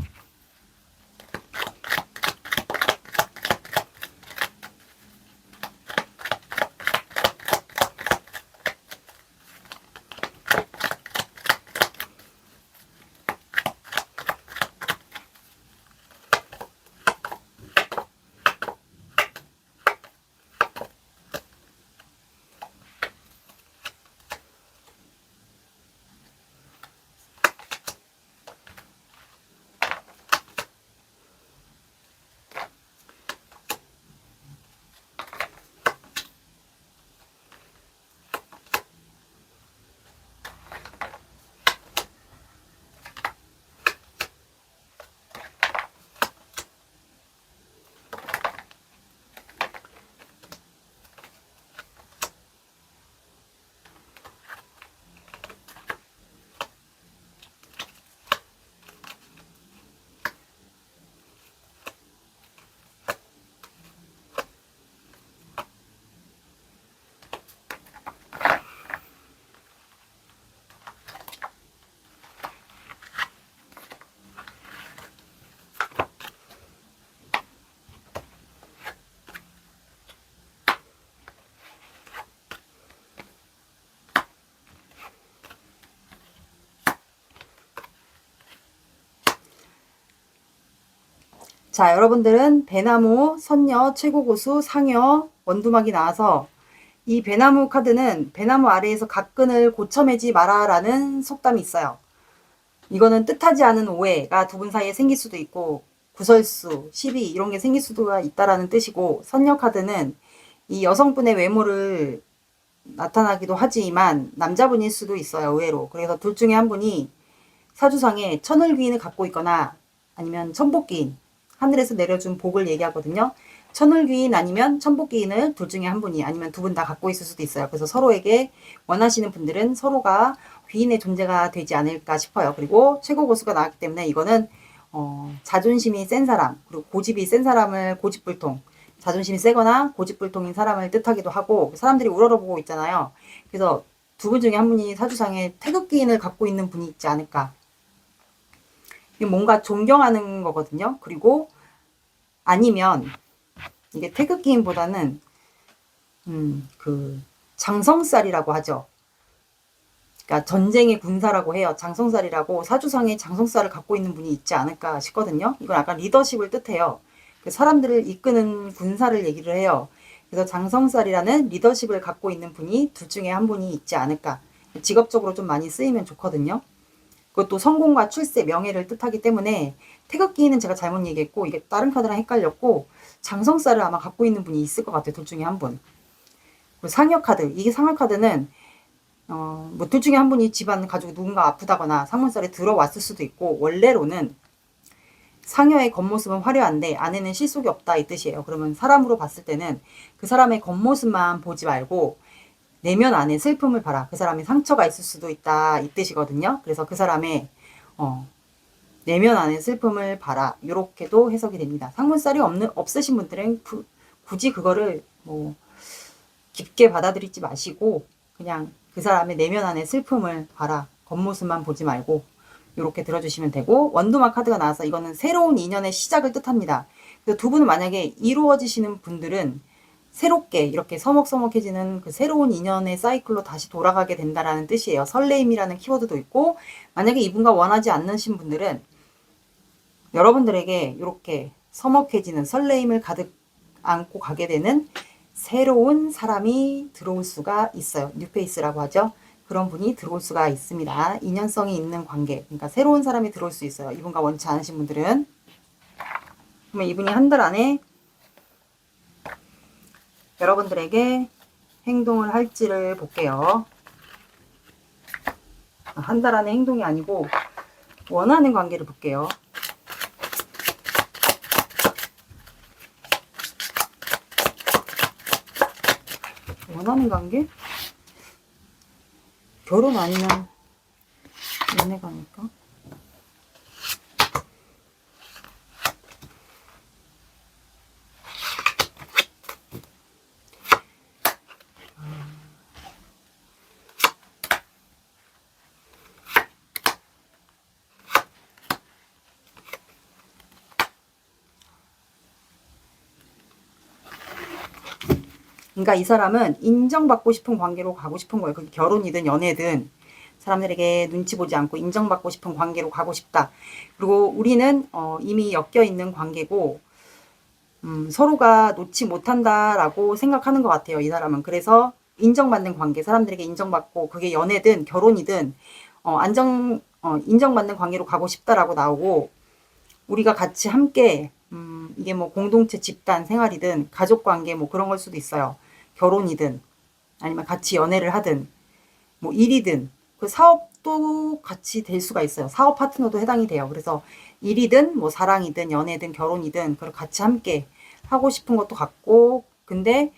자, 여러분들은 배나무, 선녀, 최고고수, 상여, 원두막이 나와서 이 배나무 카드는 배나무 아래에서 각근을 고쳐 매지 마라 라는 속담이 있어요. 이거는 뜻하지 않은 오해가 두 분 사이에 생길 수도 있고 구설수, 시비 이런 게 생길 수도 있다라는 뜻이고, 선녀 카드는 이 여성분의 외모를 나타나기도 하지만 남자분일 수도 있어요, 의외로. 그래서 둘 중에 한 분이 사주상에 천을귀인을 갖고 있거나 아니면 천복귀인, 하늘에서 내려준 복을 얘기하거든요. 천을귀인 아니면 천복귀인을 둘 중에 한 분이 아니면 두 분 다 갖고 있을 수도 있어요. 그래서 서로에게 원하시는 분들은 서로가 귀인의 존재가 되지 않을까 싶어요. 그리고 최고고수가 나왔기 때문에 이거는 자존심이 센 사람, 그리고 고집이 센 사람을 고집불통, 자존심이 세거나 고집불통인 사람을 뜻하기도 하고, 사람들이 우러러보고 있잖아요. 그래서 두 분 중에 한 분이 사주상에 태극기인을 갖고 있는 분이 있지 않을까. 이게 뭔가 존경하는 거거든요. 그리고 아니면 이게 태극기인보다는 그 장성살이라고 하죠. 그러니까 전쟁의 군사라고 해요. 장성살이라고 사주상에 장성살을 갖고 있는 분이 있지 않을까 싶거든요. 이건 약간 리더십을 뜻해요. 사람들을 이끄는 군사를 얘기를 해요. 그래서 장성살이라는 리더십을 갖고 있는 분이 둘 중에 한 분이 있지 않을까. 직업적으로 좀 많이 쓰이면 좋거든요. 그것도 성공과 출세, 명예를 뜻하기 때문에 태극기는 제가 잘못 얘기했고 이게 다른 카드랑 헷갈렸고, 장성살을 아마 갖고 있는 분이 있을 것 같아요. 둘 중에 한 분. 그리고 상여 카드. 이게 상여 카드는 뭐 둘 중에 한 분이 집안 가지고 누군가 아프다거나 상문살에 들어왔을 수도 있고, 원래로는 상여의 겉모습은 화려한데 안에는 실속이 없다 이 뜻이에요. 그러면 사람으로 봤을 때는 그 사람의 겉모습만 보지 말고 내면 안에 슬픔을 봐라. 그 사람이 상처가 있을 수도 있다 이 뜻이거든요. 그래서 그 사람의 내면 안에 슬픔을 봐라, 이렇게도 해석이 됩니다. 상문살이 없으신 분들은 굳이 그거를 뭐 깊게 받아들이지 마시고 그냥 그 사람의 내면 안에 슬픔을 봐라, 겉모습만 보지 말고 이렇게 들어주시면 되고, 원두막 카드가 나와서 이거는 새로운 인연의 시작을 뜻합니다. 그래서 두 분은 만약에 이루어지시는 분들은 새롭게 이렇게 서먹서먹해지는 그 새로운 인연의 사이클로 다시 돌아가게 된다라는 뜻이에요. 설레임이라는 키워드도 있고, 만약에 이분과 원하지 않으신 분들은 여러분들에게 이렇게 서먹해지는 설레임을 가득 안고 가게 되는 새로운 사람이 들어올 수가 있어요. 뉴페이스라고 하죠. 그런 분이 들어올 수가 있습니다. 인연성이 있는 관계, 그러니까 새로운 사람이 들어올 수 있어요. 이분과 원치 않으신 분들은. 그러면 이분이 한 달 안에 여러분들에게 행동을 할지를 볼게요. 한 달 안에 행동이 아니고 원하는 관계를 볼게요. 원하는 관계? 결혼 아니면 연애가 아닐까? 그러니까 이 사람은 인정받고 싶은 관계로 가고 싶은 거예요. 그게 결혼이든 연애든 사람들에게 눈치 보지 않고 인정받고 싶은 관계로 가고 싶다. 그리고 우리는 이미 엮여 있는 관계고 서로가 놓지 못한다라고 생각하는 것 같아요. 이 사람은. 그래서 인정받는 관계, 사람들에게 인정받고 그게 연애든 결혼이든 인정받는 관계로 가고 싶다라고 나오고, 우리가 같이 함께 이게 뭐 공동체 집단 생활이든 가족 관계 뭐 그런 걸 수도 있어요. 결혼이든 아니면 같이 연애를 하든 뭐 일이든 그 사업도 같이 될 수가 있어요. 사업 파트너도 해당이 돼요. 그래서 일이든 뭐 사랑이든 연애든 결혼이든 그걸 같이 함께 하고 싶은 것도 같고, 근데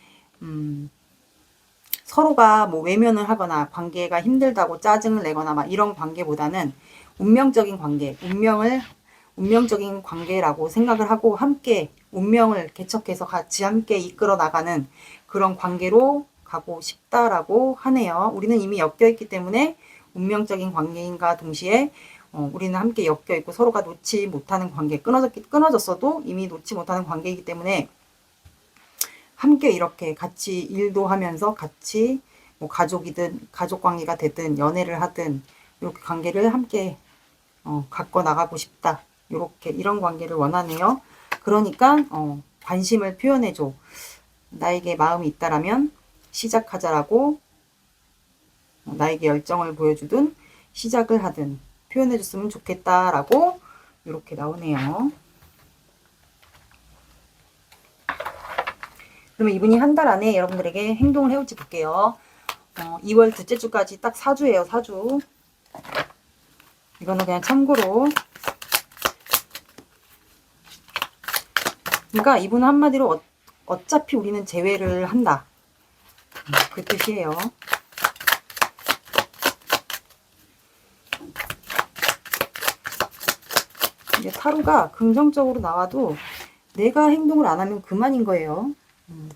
서로가 뭐 외면을 하거나 관계가 힘들다고 짜증을 내거나 막 이런 관계보다는 운명적인 관계, 운명적인 관계라고 생각을 하고 함께 운명을 개척해서 같이 함께 이끌어 나가는 그런 관계로 가고 싶다라고 하네요. 우리는 이미 엮여 있기 때문에 운명적인 관계인가 동시에 우리는 함께 엮여 있고 서로가 놓지 못하는 관계, 끊어졌어도 이미 놓지 못하는 관계이기 때문에 함께 이렇게 같이 일도 하면서 같이 뭐 가족이든 가족 관계가 되든 연애를 하든 이렇게 관계를 함께 갖고 나가고 싶다. 이렇게 이런 관계를 원하네요. 그러니까 관심을 표현해줘. 나에게 마음이 있다라면 시작하자라고 나에게 열정을 보여주든 시작을 하든 표현해줬으면 좋겠다라고 이렇게 나오네요. 그러면 이분이 한 달 안에 여러분들에게 행동을 해올지 볼게요. 2월 둘째 주까지 딱 4주예요. 4주. 이거는 그냥 참고로. 그러니까 이분은 한마디로 어차피 우리는 재회를 한다. 그 뜻이에요. 이제 타로가 긍정적으로 나와도 내가 행동을 안 하면 그만인 거예요.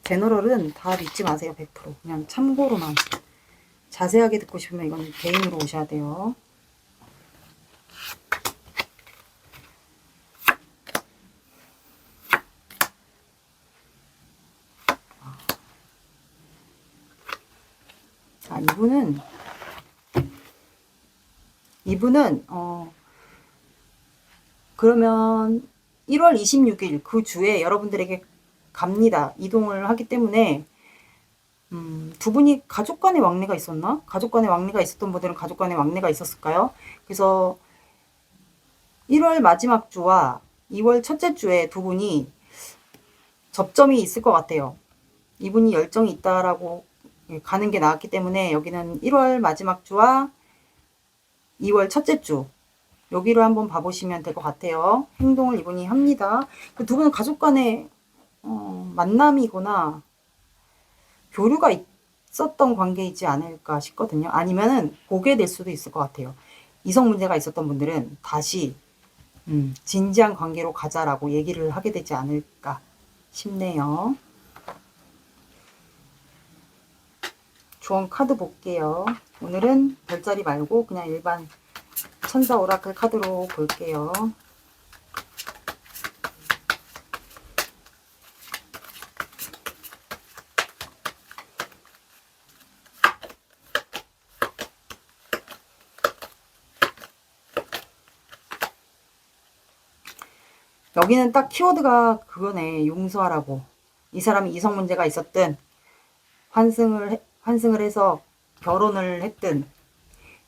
제너럴은 다 믿지 마세요. 100%. 그냥 참고로만. 자세하게 듣고 싶으면 이건 개인으로 오셔야 돼요. 이분은 그러면 1월 26일 그 주에 여러분들에게 갑니다. 이동을 하기 때문에 두 분이 가족 간의 왕래가 있었나? 가족 간의 왕래가 있었던 분들은 가족 간의 왕래가 있었을까요? 그래서 1월 마지막 주와 2월 첫째 주에 두 분이 접점이 있을 것 같아요. 이분이 열정이 있다라고 가는 게 나왔기 때문에 여기는 1월 마지막 주와 2월 첫째 주 여기를 한번 봐보시면 될 것 같아요. 행동을 이분이 합니다. 그 두 분은 가족 간의 만남이거나 교류가 있었던 관계이지 않을까 싶거든요. 아니면은 보게 될 수도 있을 것 같아요. 이성 문제가 있었던 분들은 다시 진지한 관계로 가자라고 얘기를 하게 되지 않을까 싶네요. 조언 카드 볼게요. 오늘은 별자리 말고 그냥 일반 천사 오라클 카드로 볼게요. 여기는 딱 키워드가 그거네. 용서하라고. 이 사람이 이성 문제가 있었든 환승을 해서 결혼을 했든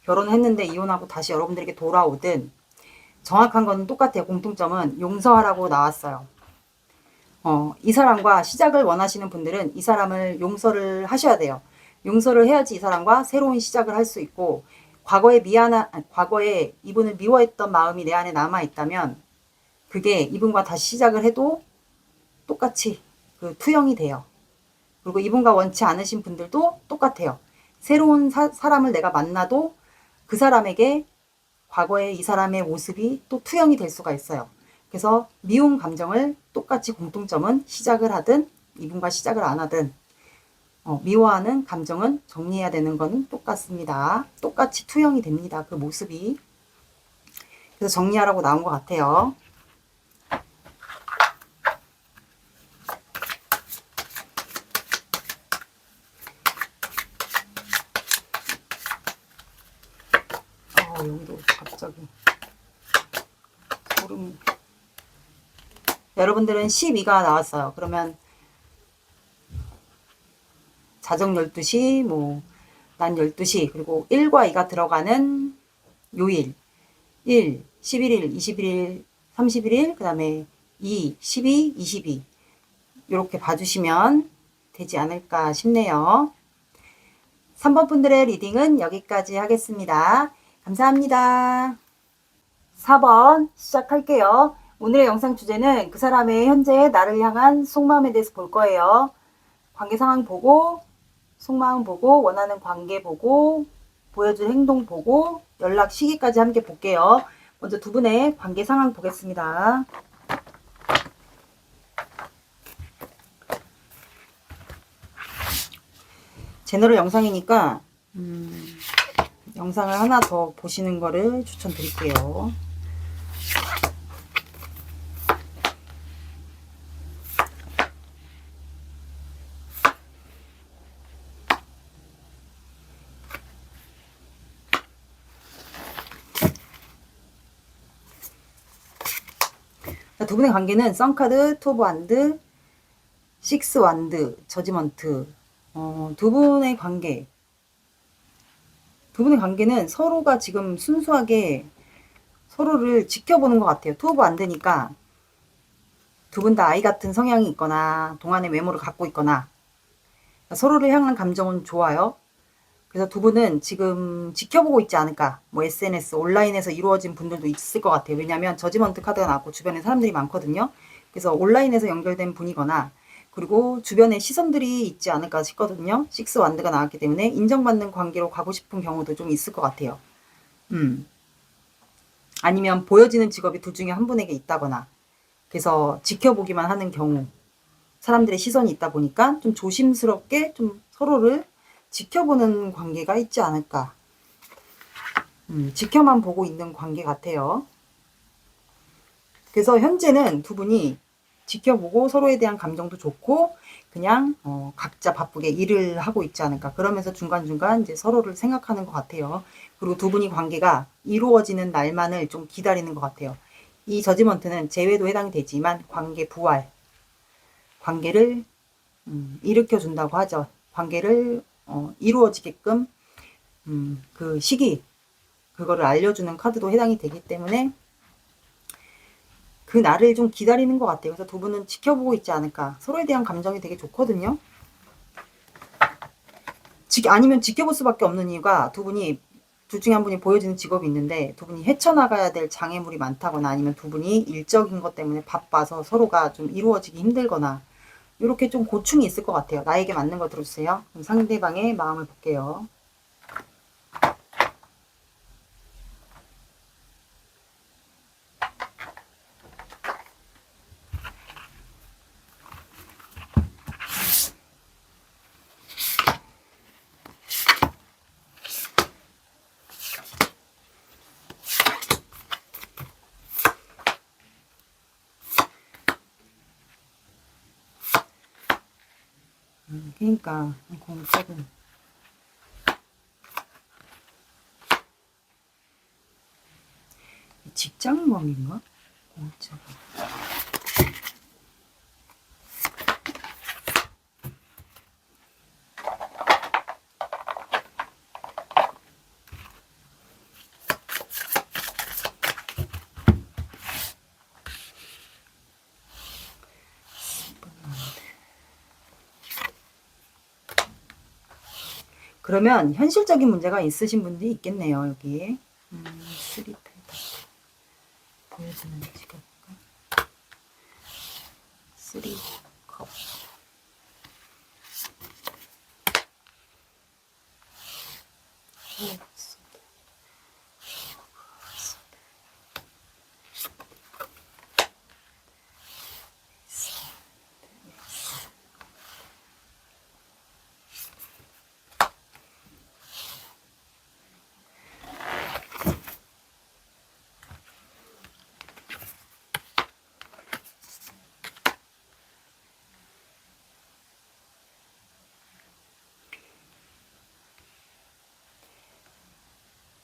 결혼을 했는데 이혼하고 다시 여러분들에게 돌아오든 정확한 건 똑같아요. 공통점은 용서하라고 나왔어요. 이 사람과 시작을 원하시는 분들은 이 사람을 용서를 하셔야 돼요. 용서를 해야지 이 사람과 새로운 시작을 할 수 있고, 과거에 이분을 미워했던 마음이 내 안에 남아있다면 그게 이분과 다시 시작을 해도 똑같이 그 투영이 돼요. 그리고 이분과 원치 않으신 분들도 똑같아요. 새로운 사람을 내가 만나도 그 사람에게 과거의 이 사람의 모습이 또 투영이 될 수가 있어요. 그래서 미운 감정을 똑같이 공통점은 시작을 하든 이분과 시작을 안 하든 미워하는 감정은 정리해야 되는 거는 똑같습니다. 똑같이 투영이 됩니다. 그 모습이. 그래서 정리하라고 나온 것 같아요. 여기도 갑자기 소름이. 여러분들은 12가 나왔어요. 그러면 자정 12시, 난 12시, 그리고 1과 2가 들어가는 요일, 1, 11일, 21일, 31일, 그 다음에 2, 12, 22 이렇게 봐주시면 되지 않을까 싶네요. 3번 분들의 리딩은 여기까지 하겠습니다. 감사합니다. 4번 시작할게요. 오늘의 영상 주제는 그 사람의 현재 나를 향한 속마음에 대해서 볼 거예요. 관계 상황 보고, 속마음 보고, 원하는 관계 보고, 보여줄 행동 보고, 연락 시기까지 함께 볼게요. 먼저 두 분의 관계 상황 보겠습니다. 제너럴 영상이니까 영상을 하나 더 보시는 거를 추천드릴게요. 두 분의 관계는 썬카드, 투 오브 완드, 식스 완드, 저지먼트. 두 분의 관계는 서로가 지금 순수하게 서로를 지켜보는 것 같아요. 투 오브 완드니까 두 분 다 아이 같은 성향이 있거나 동안의 외모를 갖고 있거나 서로를 향한 감정은 좋아요. 그래서 두 분은 지금 지켜보고 있지 않을까. SNS, 온라인에서 이루어진 분들도 있을 것 같아요. 왜냐하면 저지먼트 카드가 나왔고 주변에 사람들이 많거든요. 그래서 온라인에서 연결된 분이거나 그리고 주변에 시선들이 있지 않을까 싶거든요. 식스 완드가 나왔기 때문에 인정받는 관계로 가고 싶은 경우도 좀 있을 것 같아요. 아니면 보여지는 직업이 둘 중에 한 분에게 있다거나 그래서 지켜보기만 하는 경우 사람들의 시선이 있다 보니까 좀 조심스럽게 좀 서로를 지켜보는 관계가 있지 않을까. 지켜만 보고 있는 관계 같아요. 그래서 현재는 두 분이 지켜보고 서로에 대한 감정도 좋고 그냥 각자 바쁘게 일을 하고 있지 않을까. 그러면서 중간중간 이제 서로를 생각하는 것 같아요. 그리고 두 분이 관계가 이루어지는 날만을 좀 기다리는 것 같아요. 이 저지먼트는 재회도 해당이 되지만 관계 부활, 관계를 일으켜준다고 하죠. 관계를 이루어지게끔 그 시기 그거를 알려주는 카드도 해당이 되기 때문에 그 날을 좀 기다리는 것 같아요. 그래서 두 분은 지켜보고 있지 않을까. 서로에 대한 감정이 되게 좋거든요. 아니면 지켜볼 수밖에 없는 이유가 두 분이 둘 중에 한 분이 보여지는 직업이 있는데 두 분이 헤쳐나가야 될 장애물이 많다거나 아니면 두 분이 일적인 것 때문에 바빠서 서로가 좀 이루어지기 힘들거나 이렇게 좀 고충이 있을 것 같아요. 나에게 맞는 거 들어주세요. 그럼 상대방의 마음을 볼게요. 그러니까 공적은 직장범인가? 공적은 그러면 현실적인 문제가 있으신 분들이 있겠네요. 여기에 3 펜타클 보여주는 지금 3 컵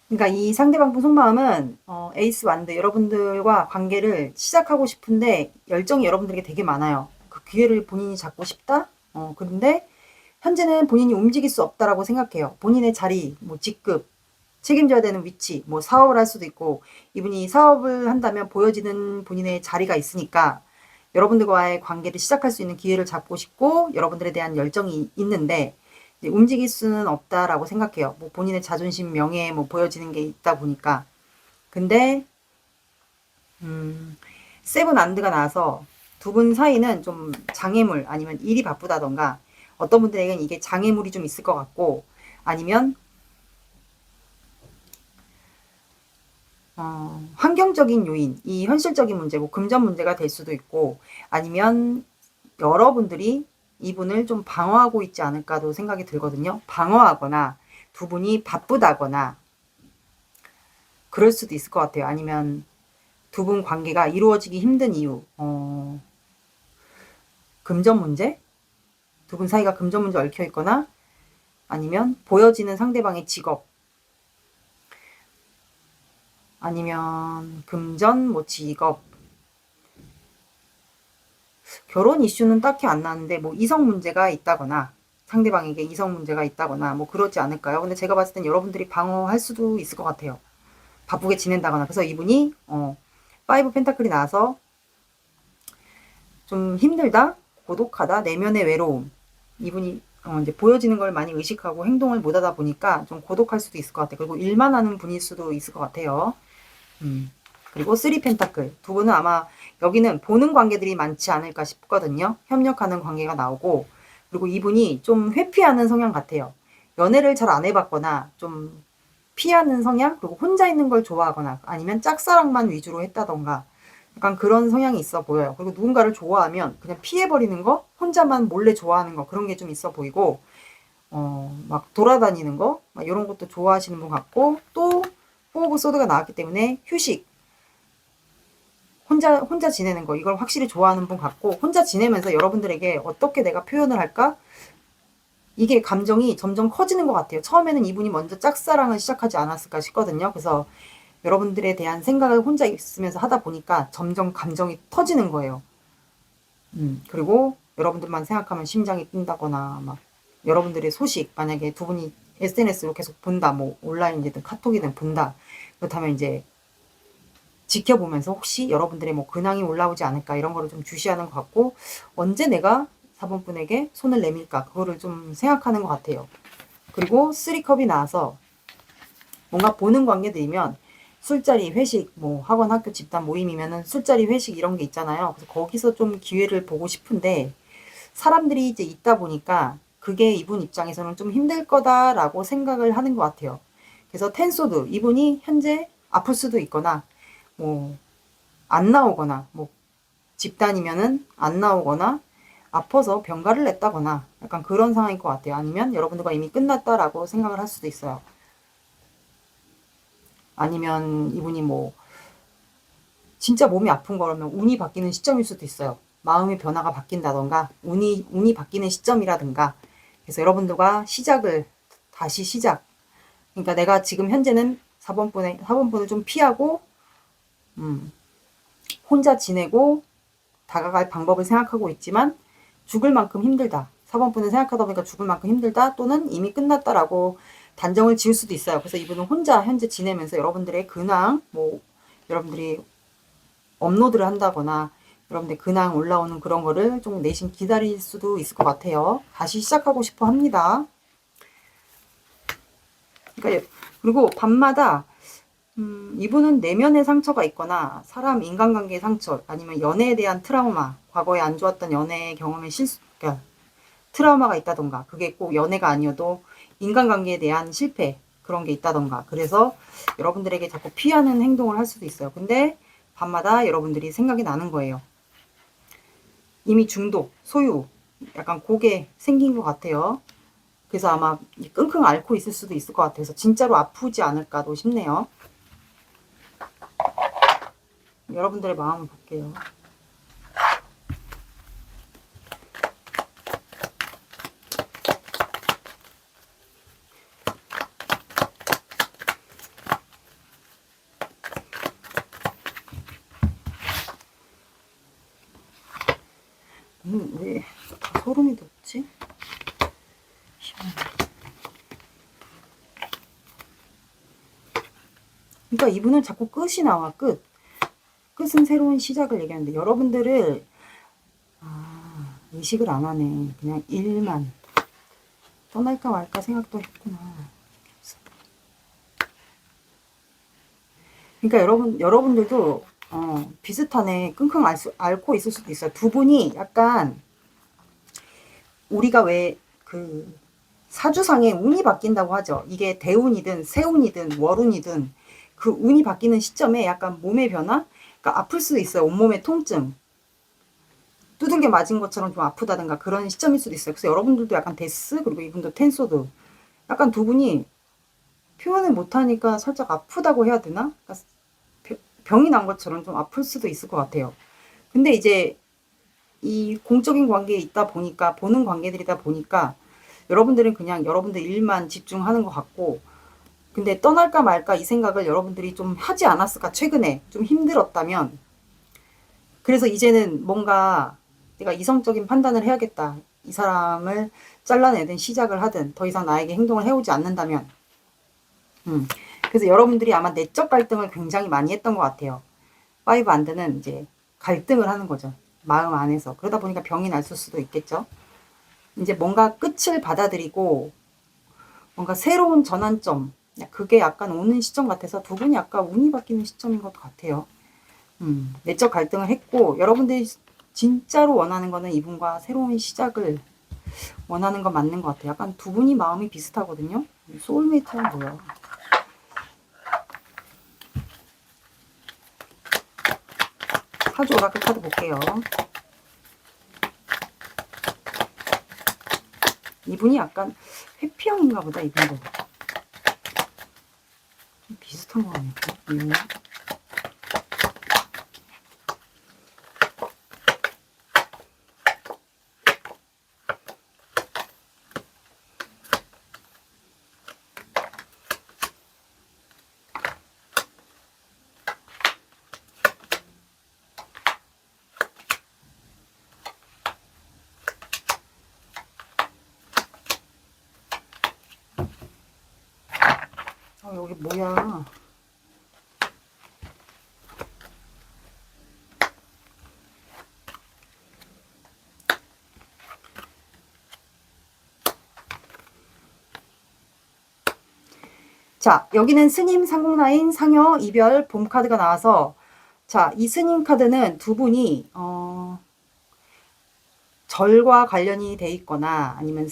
그러니까 이 상대방 분 속마음은 에이스 완드 여러분들과 관계를 시작하고 싶은데 열정이 여러분들에게 되게 많아요. 그 기회를 본인이 잡고 싶다. 그런데 현재는 본인이 움직일 수 없다라고 생각해요. 본인의 자리, 뭐 직급, 책임져야 되는 위치, 뭐 사업을 할 수도 있고 이분이 사업을 한다면 보여지는 본인의 자리가 있으니까 여러분들과의 관계를 시작할 수 있는 기회를 잡고 싶고 여러분들에 대한 열정이 있는데 움직일 수는 없다라고 생각해요. 뭐 본인의 자존심, 명예 뭐 보여지는 게 있다 보니까. 근데 세븐 안드가 나와서 두 분 사이는 좀 장애물 아니면 일이 바쁘다던가 어떤 분들에게는 이게 장애물이 좀 있을 것 같고 아니면 환경적인 요인, 이 현실적인 문제고 금전 문제가 될 수도 있고 아니면 여러분들이 이분을 좀 방어하고 있지 않을까도 생각이 들거든요. 방어하거나 두 분이 바쁘다거나 그럴 수도 있을 것 같아요. 아니면 두 분 관계가 이루어지기 힘든 이유, 금전 문제? 두 분 사이가 금전 문제 얽혀 있거나 아니면 보여지는 상대방의 직업 아니면 금전, 뭐 직업 결혼 이슈는 딱히 안 나는데 뭐 이성 문제가 있다거나 상대방에게 이성 문제가 있다거나 뭐 그러지 않을까요? 근데 제가 봤을 땐 여러분들이 방어할 수도 있을 것 같아요. 바쁘게 지낸다거나. 그래서 이분이 5 펜타클이 나와서 좀 힘들다, 고독하다, 내면의 외로움. 이분이 이제 보여지는 걸 많이 의식하고 행동을 못하다 보니까 좀 고독할 수도 있을 것 같아요. 그리고 일만 하는 분일 수도 있을 것 같아요. 그리고 3 펜타클. 두 분은 아마 여기는 보는 관계들이 많지 않을까 싶거든요. 협력하는 관계가 나오고 그리고 이분이 좀 회피하는 성향 같아요. 연애를 잘 안 해봤거나 좀 피하는 성향 그리고 혼자 있는 걸 좋아하거나 아니면 짝사랑만 위주로 했다던가 약간 그런 성향이 있어 보여요. 그리고 누군가를 좋아하면 그냥 피해버리는 거 혼자만 몰래 좋아하는 거 그런 게 좀 있어 보이고 막 돌아다니는 거 막 이런 것도 좋아하시는 분 같고 또 4 오브 소드가 나왔기 때문에 휴식 혼자 지내는 거 이걸 확실히 좋아하는 분 같고 혼자 지내면서 여러분들에게 어떻게 내가 표현을 할까 이게 감정이 점점 커지는 것 같아요. 처음에는 이분이 먼저 짝사랑을 시작하지 않았을까 싶거든요. 그래서 여러분들에 대한 생각을 혼자 있으면서 하다 보니까 점점 감정이 터지는 거예요. 그리고 여러분들만 생각하면 심장이 뛴다거나 막 여러분들의 소식 만약에 두 분이 SNS로 계속 본다 뭐 온라인이든 카톡이든 본다 그렇다면 이제 지켜보면서 혹시 여러분들의 뭐 근황이 올라오지 않을까 이런 거를 좀 주시하는 것 같고 언제 내가 4번 분에게 손을 내밀까 그거를 좀 생각하는 것 같아요. 그리고 3컵이 나와서 뭔가 보는 관계들이면 술자리, 회식, 뭐 학원, 학교, 집단 모임이면은 술자리, 회식 이런 게 있잖아요. 그래서 거기서 좀 기회를 보고 싶은데 사람들이 이제 있다 보니까 그게 이분 입장에서는 좀 힘들 거다라고 생각을 하는 것 같아요. 그래서 텐소드 이분이 현재 아플 수도 있거나 뭐 안 나오거나 뭐 집단이면은 안 나오거나 아파서 병가를 냈다거나 약간 그런 상황일 것 같아요. 아니면 여러분들과 이미 끝났다라고 생각을 할 수도 있어요. 아니면 이분이 뭐 진짜 몸이 아픈 거라면 운이 바뀌는 시점일 수도 있어요. 마음의 변화가 바뀐다던가 운이 바뀌는 시점이라든가 그래서 여러분들과 시작을 다시 시작 그러니까 내가 지금 현재는 4번분을 좀 피하고 혼자 지내고 다가갈 방법을 생각하고 있지만 죽을 만큼 힘들다. 4번분을 생각하다 보니까 죽을 만큼 힘들다 또는 이미 끝났다라고 단정을 지을 수도 있어요. 그래서 이분은 혼자 현재 지내면서 여러분들의 근황 뭐 여러분들이 업로드를 한다거나 여러분들 근황 올라오는 그런 거를 좀 내심 기다릴 수도 있을 것 같아요. 다시 시작하고 싶어 합니다. 그러니까 그리고 밤마다 이분은 내면의 상처가 있거나 사람 인간관계의 상처 아니면 연애에 대한 트라우마, 과거에 안 좋았던 연애 경험의 그러니까 트라우마가 있다던가, 그게 꼭 연애가 아니어도 인간관계에 대한 실패 그런 게 있다던가, 그래서 여러분들에게 자꾸 피하는 행동을 할 수도 있어요. 근데 밤마다 여러분들이 생각이 나는 거예요. 이미 중독, 소유, 약간 그게 생긴 것 같아요. 그래서 아마 끙끙 앓고 있을 수도 있을 것 같아서 진짜로 아프지 않을까도 싶네요. 여러분들의 마음을 볼게요. 왜 다 소름이 돋지? 그러니까 이분은 자꾸 끝이 나와. 끝은 새로운 시작을 얘기하는데 여러분들을 의식을 안 하네. 그냥 일만 떠날까 말까 생각도 했구나. 그러니까 여러분들도 비슷하네. 끙끙 앓고 있을 수도 있어요. 두 분이 약간 우리가 왜 그 사주상에 운이 바뀐다고 하죠. 이게 대운이든 세운이든 월운이든 그 운이 바뀌는 시점에 약간 몸의 변화? 그러니까 아플 수도 있어요. 온몸의 통증. 두들겨 맞은 것처럼 좀 아프다든가 그런 시점일 수도 있어요. 그래서 여러분들도 약간 데스, 그리고 이분도 텐소드. 약간 두 분이 표현을 못하니까 살짝 아프다고 해야 되나? 그러니까 병이 난 것처럼 좀 아플 수도 있을 것 같아요. 근데 이제 이 공적인 관계에 있다 보니까, 보는 관계들이다 보니까 여러분들은 그냥 여러분들 일만 집중하는 것 같고, 근데 떠날까 말까 이 생각을 여러분들이 좀 하지 않았을까, 최근에 좀 힘들었다면. 그래서 이제는 뭔가 내가 이성적인 판단을 해야겠다, 이 사람을 잘라내든 시작을 하든 더 이상 나에게 행동을 해오지 않는다면. 그래서 여러분들이 아마 내적 갈등을 굉장히 많이 했던 것 같아요. 파이브 안드는 이제 갈등을 하는 거죠, 마음 안에서. 그러다 보니까 병이 났을 수도 있겠죠. 이제 뭔가 끝을 받아들이고 뭔가 새로운 전환점, 그게 약간 오는 시점 같아서 두 분이 약간 운이 바뀌는 시점인 것 같아요. 내적 갈등을 했고, 여러분들이 진짜로 원하는 거는 이분과 새로운 시작을 원하는 건 맞는 것 같아요. 약간 두 분이 마음이 비슷하거든요. 소울메이트는 뭐야? 사주 오라클 카드 볼게요. 이분이 약간 회피형인가 보다, 이분도. 좀 비슷한 거 아닐까? 여기 뭐야? 자, 여기는 스님, 상공라인, 상여, 이별, 봄 카드가 나와서, 자, 이 스님 카드는 두 분이 절과 관련이 돼 있거나, 아니면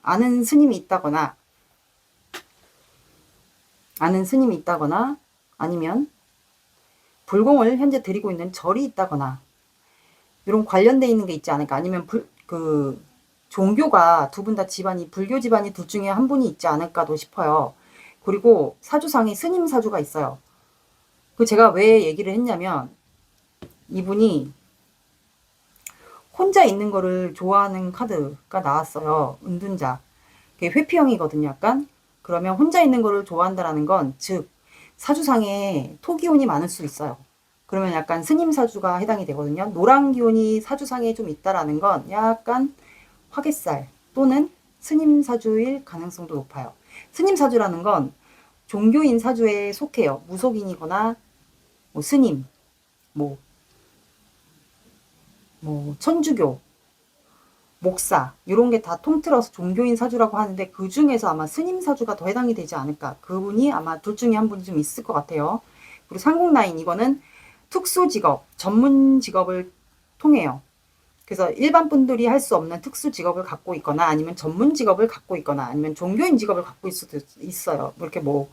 아는 스님이 있다거나, 아니면 불공을 현재 드리고 있는 절이 있다거나, 이런 관련돼 있는 게 있지 않을까. 아니면 종교가 두 분 다 집안이 불교 집안이 둘 중에 한 분이 있지 않을까도 싶어요. 그리고 사주상에 스님 사주가 있어요. 그 제가 왜 얘기를 했냐면, 이분이 혼자 있는 거를 좋아하는 카드가 나왔어요. 은둔자. 그게 회피형이거든요, 약간. 그러면 혼자 있는 거를 좋아한다라는 건, 즉 사주상에 토기운이 많을 수 있어요. 그러면 약간 스님 사주가 해당이 되거든요. 노란 기운이 사주상에 좀 있다라는 건 약간 화개살 또는 스님 사주일 가능성도 높아요. 스님 사주라는 건 종교인 사주에 속해요. 무속인이거나 뭐 스님, 뭐 천주교, 목사 이런 게 다 통틀어서 종교인 사주라고 하는데 그 중에서 아마 스님 사주가 더 해당이 되지 않을까. 그분이 아마 둘 중에 한 분이 좀 있을 것 같아요. 그리고 상궁라인 이거는 특수 직업, 전문 직업을 통해요. 그래서 일반 분들이 할 수 없는 특수 직업을 갖고 있거나 아니면 전문 직업을 갖고 있거나 아니면 종교인 직업을 갖고 있을 수도 있어요. 뭐 이렇게 뭐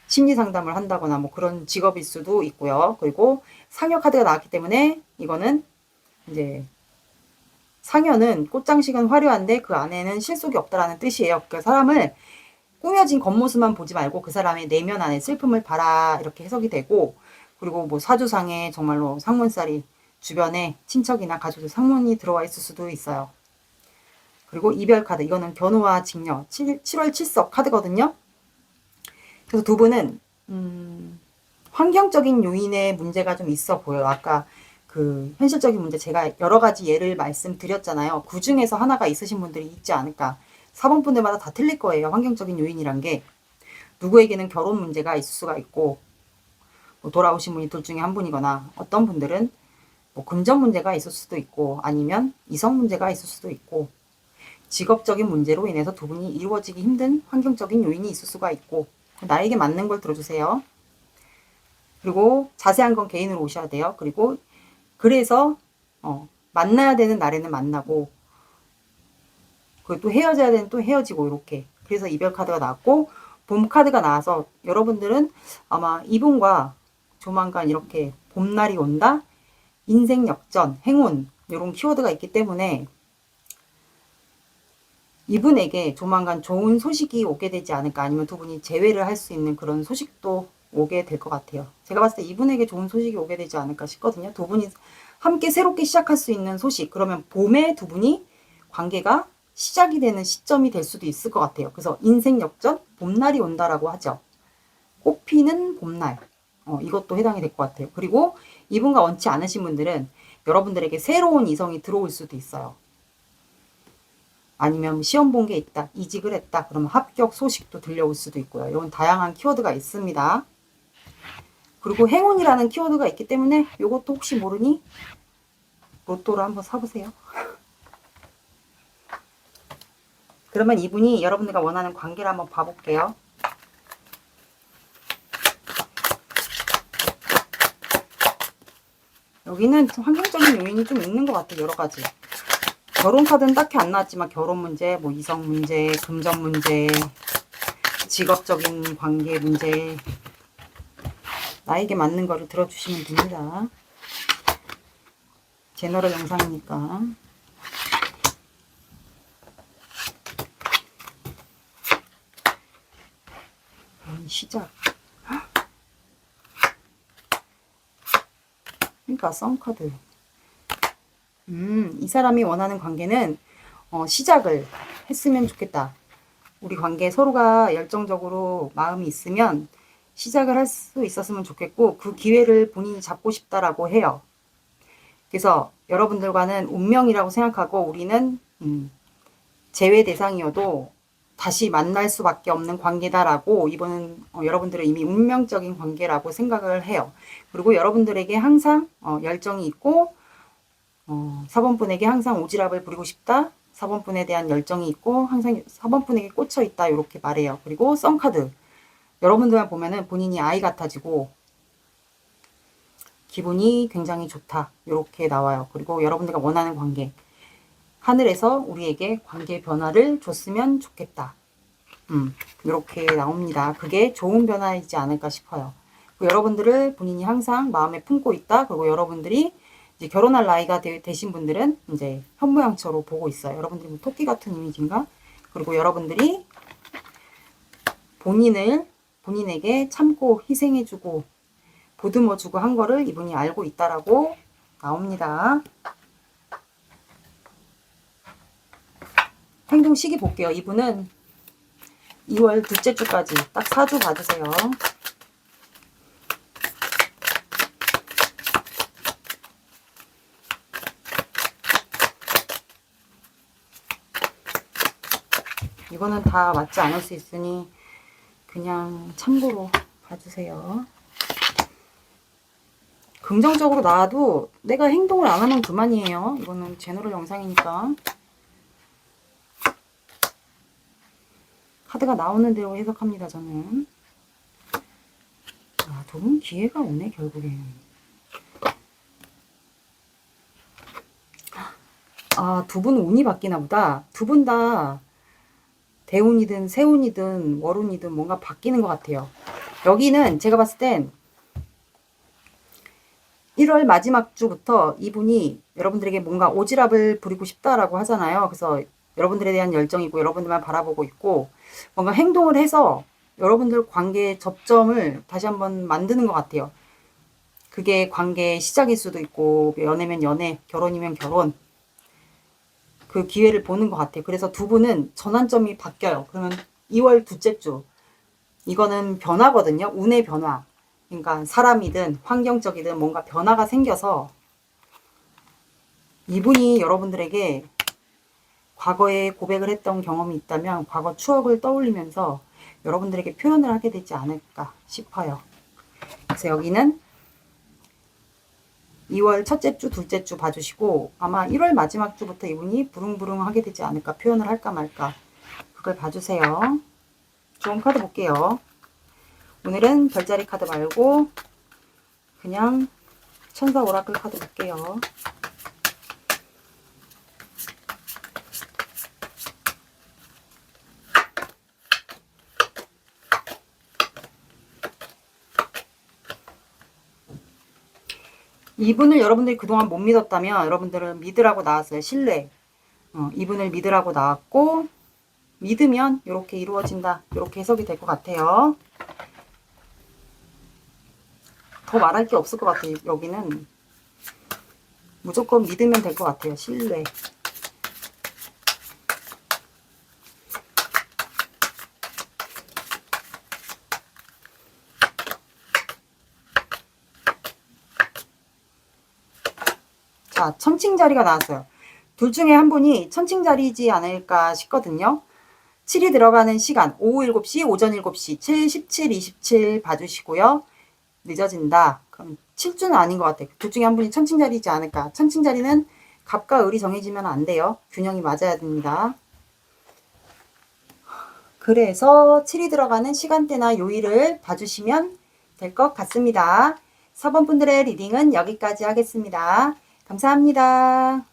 심리 상담을 한다거나 뭐 그런 직업일 수도 있고요. 그리고 상여 카드가 나왔기 때문에 이거는 이제 상여는 꽃장식은 화려한데 그 안에는 실속이 없다라는 뜻이에요. 그 사람을 꾸며진 겉모습만 보지 말고 그 사람의 내면 안에 슬픔을 봐라 이렇게 해석이 되고, 그리고 뭐 사주상에 정말로 상문살이 주변에 친척이나 가족들 상문이 들어와 있을 수도 있어요. 그리고 이별 카드 이거는 견우와 직녀 7월 7석 카드거든요. 그래서 두 분은 환경적인 요인의 문제가 좀 있어 보여요. 아까 그 현실적인 문제 제가 여러 가지 예를 말씀드렸잖아요. 그 중에서 하나가 있으신 분들이 있지 않을까. 4번 분들마다 다 틀릴 거예요. 환경적인 요인이란 게 누구에게는 결혼 문제가 있을 수가 있고, 뭐 돌아오신 분이 둘 중에 한 분이거나 어떤 분들은 뭐 금전 문제가 있을 수도 있고 아니면 이성 문제가 있을 수도 있고 직업적인 문제로 인해서 두 분이 이루어지기 힘든 환경적인 요인이 있을 수가 있고, 나에게 맞는 걸 들어주세요. 그리고 자세한 건 개인으로 오셔야 돼요. 그리고 그래서 만나야 되는 날에는 만나고 그리고 또 헤어져야 되는 또 헤어지고 이렇게. 그래서 이별 카드가 나왔고 봄 카드가 나와서 여러분들은 아마 이분과 조만간 이렇게 봄날이 온다, 인생 역전, 행운 이런 키워드가 있기 때문에 이분에게 조만간 좋은 소식이 오게 되지 않을까. 아니면 두 분이 재회를 할 수 있는 그런 소식도 오게 될 것 같아요. 제가 봤을 때 이분에게 좋은 소식이 오게 되지 않을까 싶거든요. 두 분이 함께 새롭게 시작할 수 있는 소식. 그러면 봄에 두 분이 관계가 시작이 되는 시점이 될 수도 있을 것 같아요. 그래서 인생 역전, 봄날이 온다라고 하죠. 꽃피는 봄날. 이것도 해당이 될 것 같아요. 그리고 이분과 원치 않으신 분들은 여러분들에게 새로운 이성이 들어올 수도 있어요. 아니면 시험 본 게 있다, 이직을 했다, 그러면 합격 소식도 들려올 수도 있고요. 이런 다양한 키워드가 있습니다. 그리고 행운이라는 키워드가 있기 때문에 이것도 혹시 모르니 로또를 한번 사보세요. 그러면 이분이 여러분들과 원하는 관계를 한번 봐볼게요. 여기는 환경적인 요인이 좀 있는 것 같아요. 여러 가지. 결혼 카드는 딱히 안 나왔지만 결혼 문제, 뭐 이성 문제, 금전 문제, 직업적인 관계 문제, 나에게 맞는 거를 들어주시면 됩니다. 제너럴 영상이니까. 시작. 그러니까 썸카드. 이 사람이 원하는 관계는 시작을 했으면 좋겠다. 우리 관계 서로가 열정적으로 마음이 있으면 시작을 할 수 있었으면 좋겠고 그 기회를 본인이 잡고 싶다라고 해요. 그래서 여러분들과는 운명이라고 생각하고 우리는 재회 대상이어도 다시 만날 수밖에 없는 관계다라고 이번은 여러분들은 이미 운명적인 관계라고 생각을 해요. 그리고 여러분들에게 항상 열정이 있고 4번분에게 항상 오지랖을 부리고 싶다. 4번분에 대한 열정이 있고 항상 4번분에게 꽂혀 있다. 이렇게 말해요. 그리고 썸카드. 여러분들만 보면은 본인이 아이 같아지고 기분이 굉장히 좋다. 이렇게 나와요. 그리고 여러분들과 원하는 관계. 하늘에서 우리에게 관계 변화를 줬으면 좋겠다. 이렇게 나옵니다. 그게 좋은 변화이지 않을까 싶어요. 여러분들을 본인이 항상 마음에 품고 있다. 그리고 여러분들이 이제 결혼할 나이가 되신 분들은 이제 현모양처로 보고 있어요. 여러분들이 뭐 토끼 같은 이미지인가? 그리고 여러분들이 본인에게 참고 희생해주고 보듬어주고 한 거를 이분이 알고 있다라고 나옵니다. 행동 시기 볼게요. 이분은 2월 둘째 주까지 딱 4주 봐주세요. 이거는 다 맞지 않을 수 있으니 그냥 참고로 봐주세요. 긍정적으로 나와도 내가 행동을 안 하면 그만이에요. 이거는 제너럴 영상이니까. 카드가 나오는 대로 해석합니다, 저는. 아, 두 분 기회가 오네, 결국에는. 아, 두 분 운이 바뀌나 보다. 두 분 다 대운이든 세운이든 월운이든 뭔가 바뀌는 것 같아요. 여기는 제가 봤을 땐 1월 마지막 주부터 이분이 여러분들에게 뭔가 오지랖을 부리고 싶다라고 하잖아요. 그래서 여러분들에 대한 열정이고 여러분들만 바라보고 있고 뭔가 행동을 해서 여러분들 관계의 접점을 다시 한번 만드는 것 같아요. 그게 관계의 시작일 수도 있고 연애면 연애, 결혼이면 결혼, 그 기회를 보는 것 같아요. 그래서 두 분은 전환점이 바뀌어요. 그러면 2월 둘째 주, 이거는 변화거든요. 운의 변화. 그러니까 사람이든 환경적이든 뭔가 변화가 생겨서 이분이 여러분들에게 과거에 고백을 했던 경험이 있다면 과거 추억을 떠올리면서 여러분들에게 표현을 하게 되지 않을까 싶어요. 그래서 여기는 2월 첫째 주, 둘째 주 봐주시고 아마 1월 마지막 주부터 이분이 부릉부릉 하게 되지 않을까, 표현을 할까 말까, 그걸 봐주세요. 좋은 카드 볼게요. 오늘은 별자리 카드 말고 그냥 천사 오라클 카드 볼게요. 이분을 여러분들이 그동안 못 믿었다면 여러분들은 믿으라고 나왔어요. 신뢰. 이분을 믿으라고 나왔고 믿으면 이렇게 이루어진다. 이렇게 해석이 될 것 같아요. 더 말할 게 없을 것 같아요. 여기는 무조건 믿으면 될 것 같아요. 신뢰. 자, 천칭자리가 나왔어요. 둘 중에 한 분이 천칭자리이지 않을까 싶거든요. 7이 들어가는 시간 오후 7시, 오전 7시, 7, 17, 27 봐주시고요. 늦어진다. 그럼 7주는 아닌 것 같아요. 둘 중에 한 분이 천칭자리이지 않을까. 천칭자리는 갑과 을이 정해지면 안 돼요. 균형이 맞아야 됩니다. 그래서 7이 들어가는 시간대나 요일을 봐주시면 될 것 같습니다. 4번 분들의 리딩은 여기까지 하겠습니다. 감사합니다.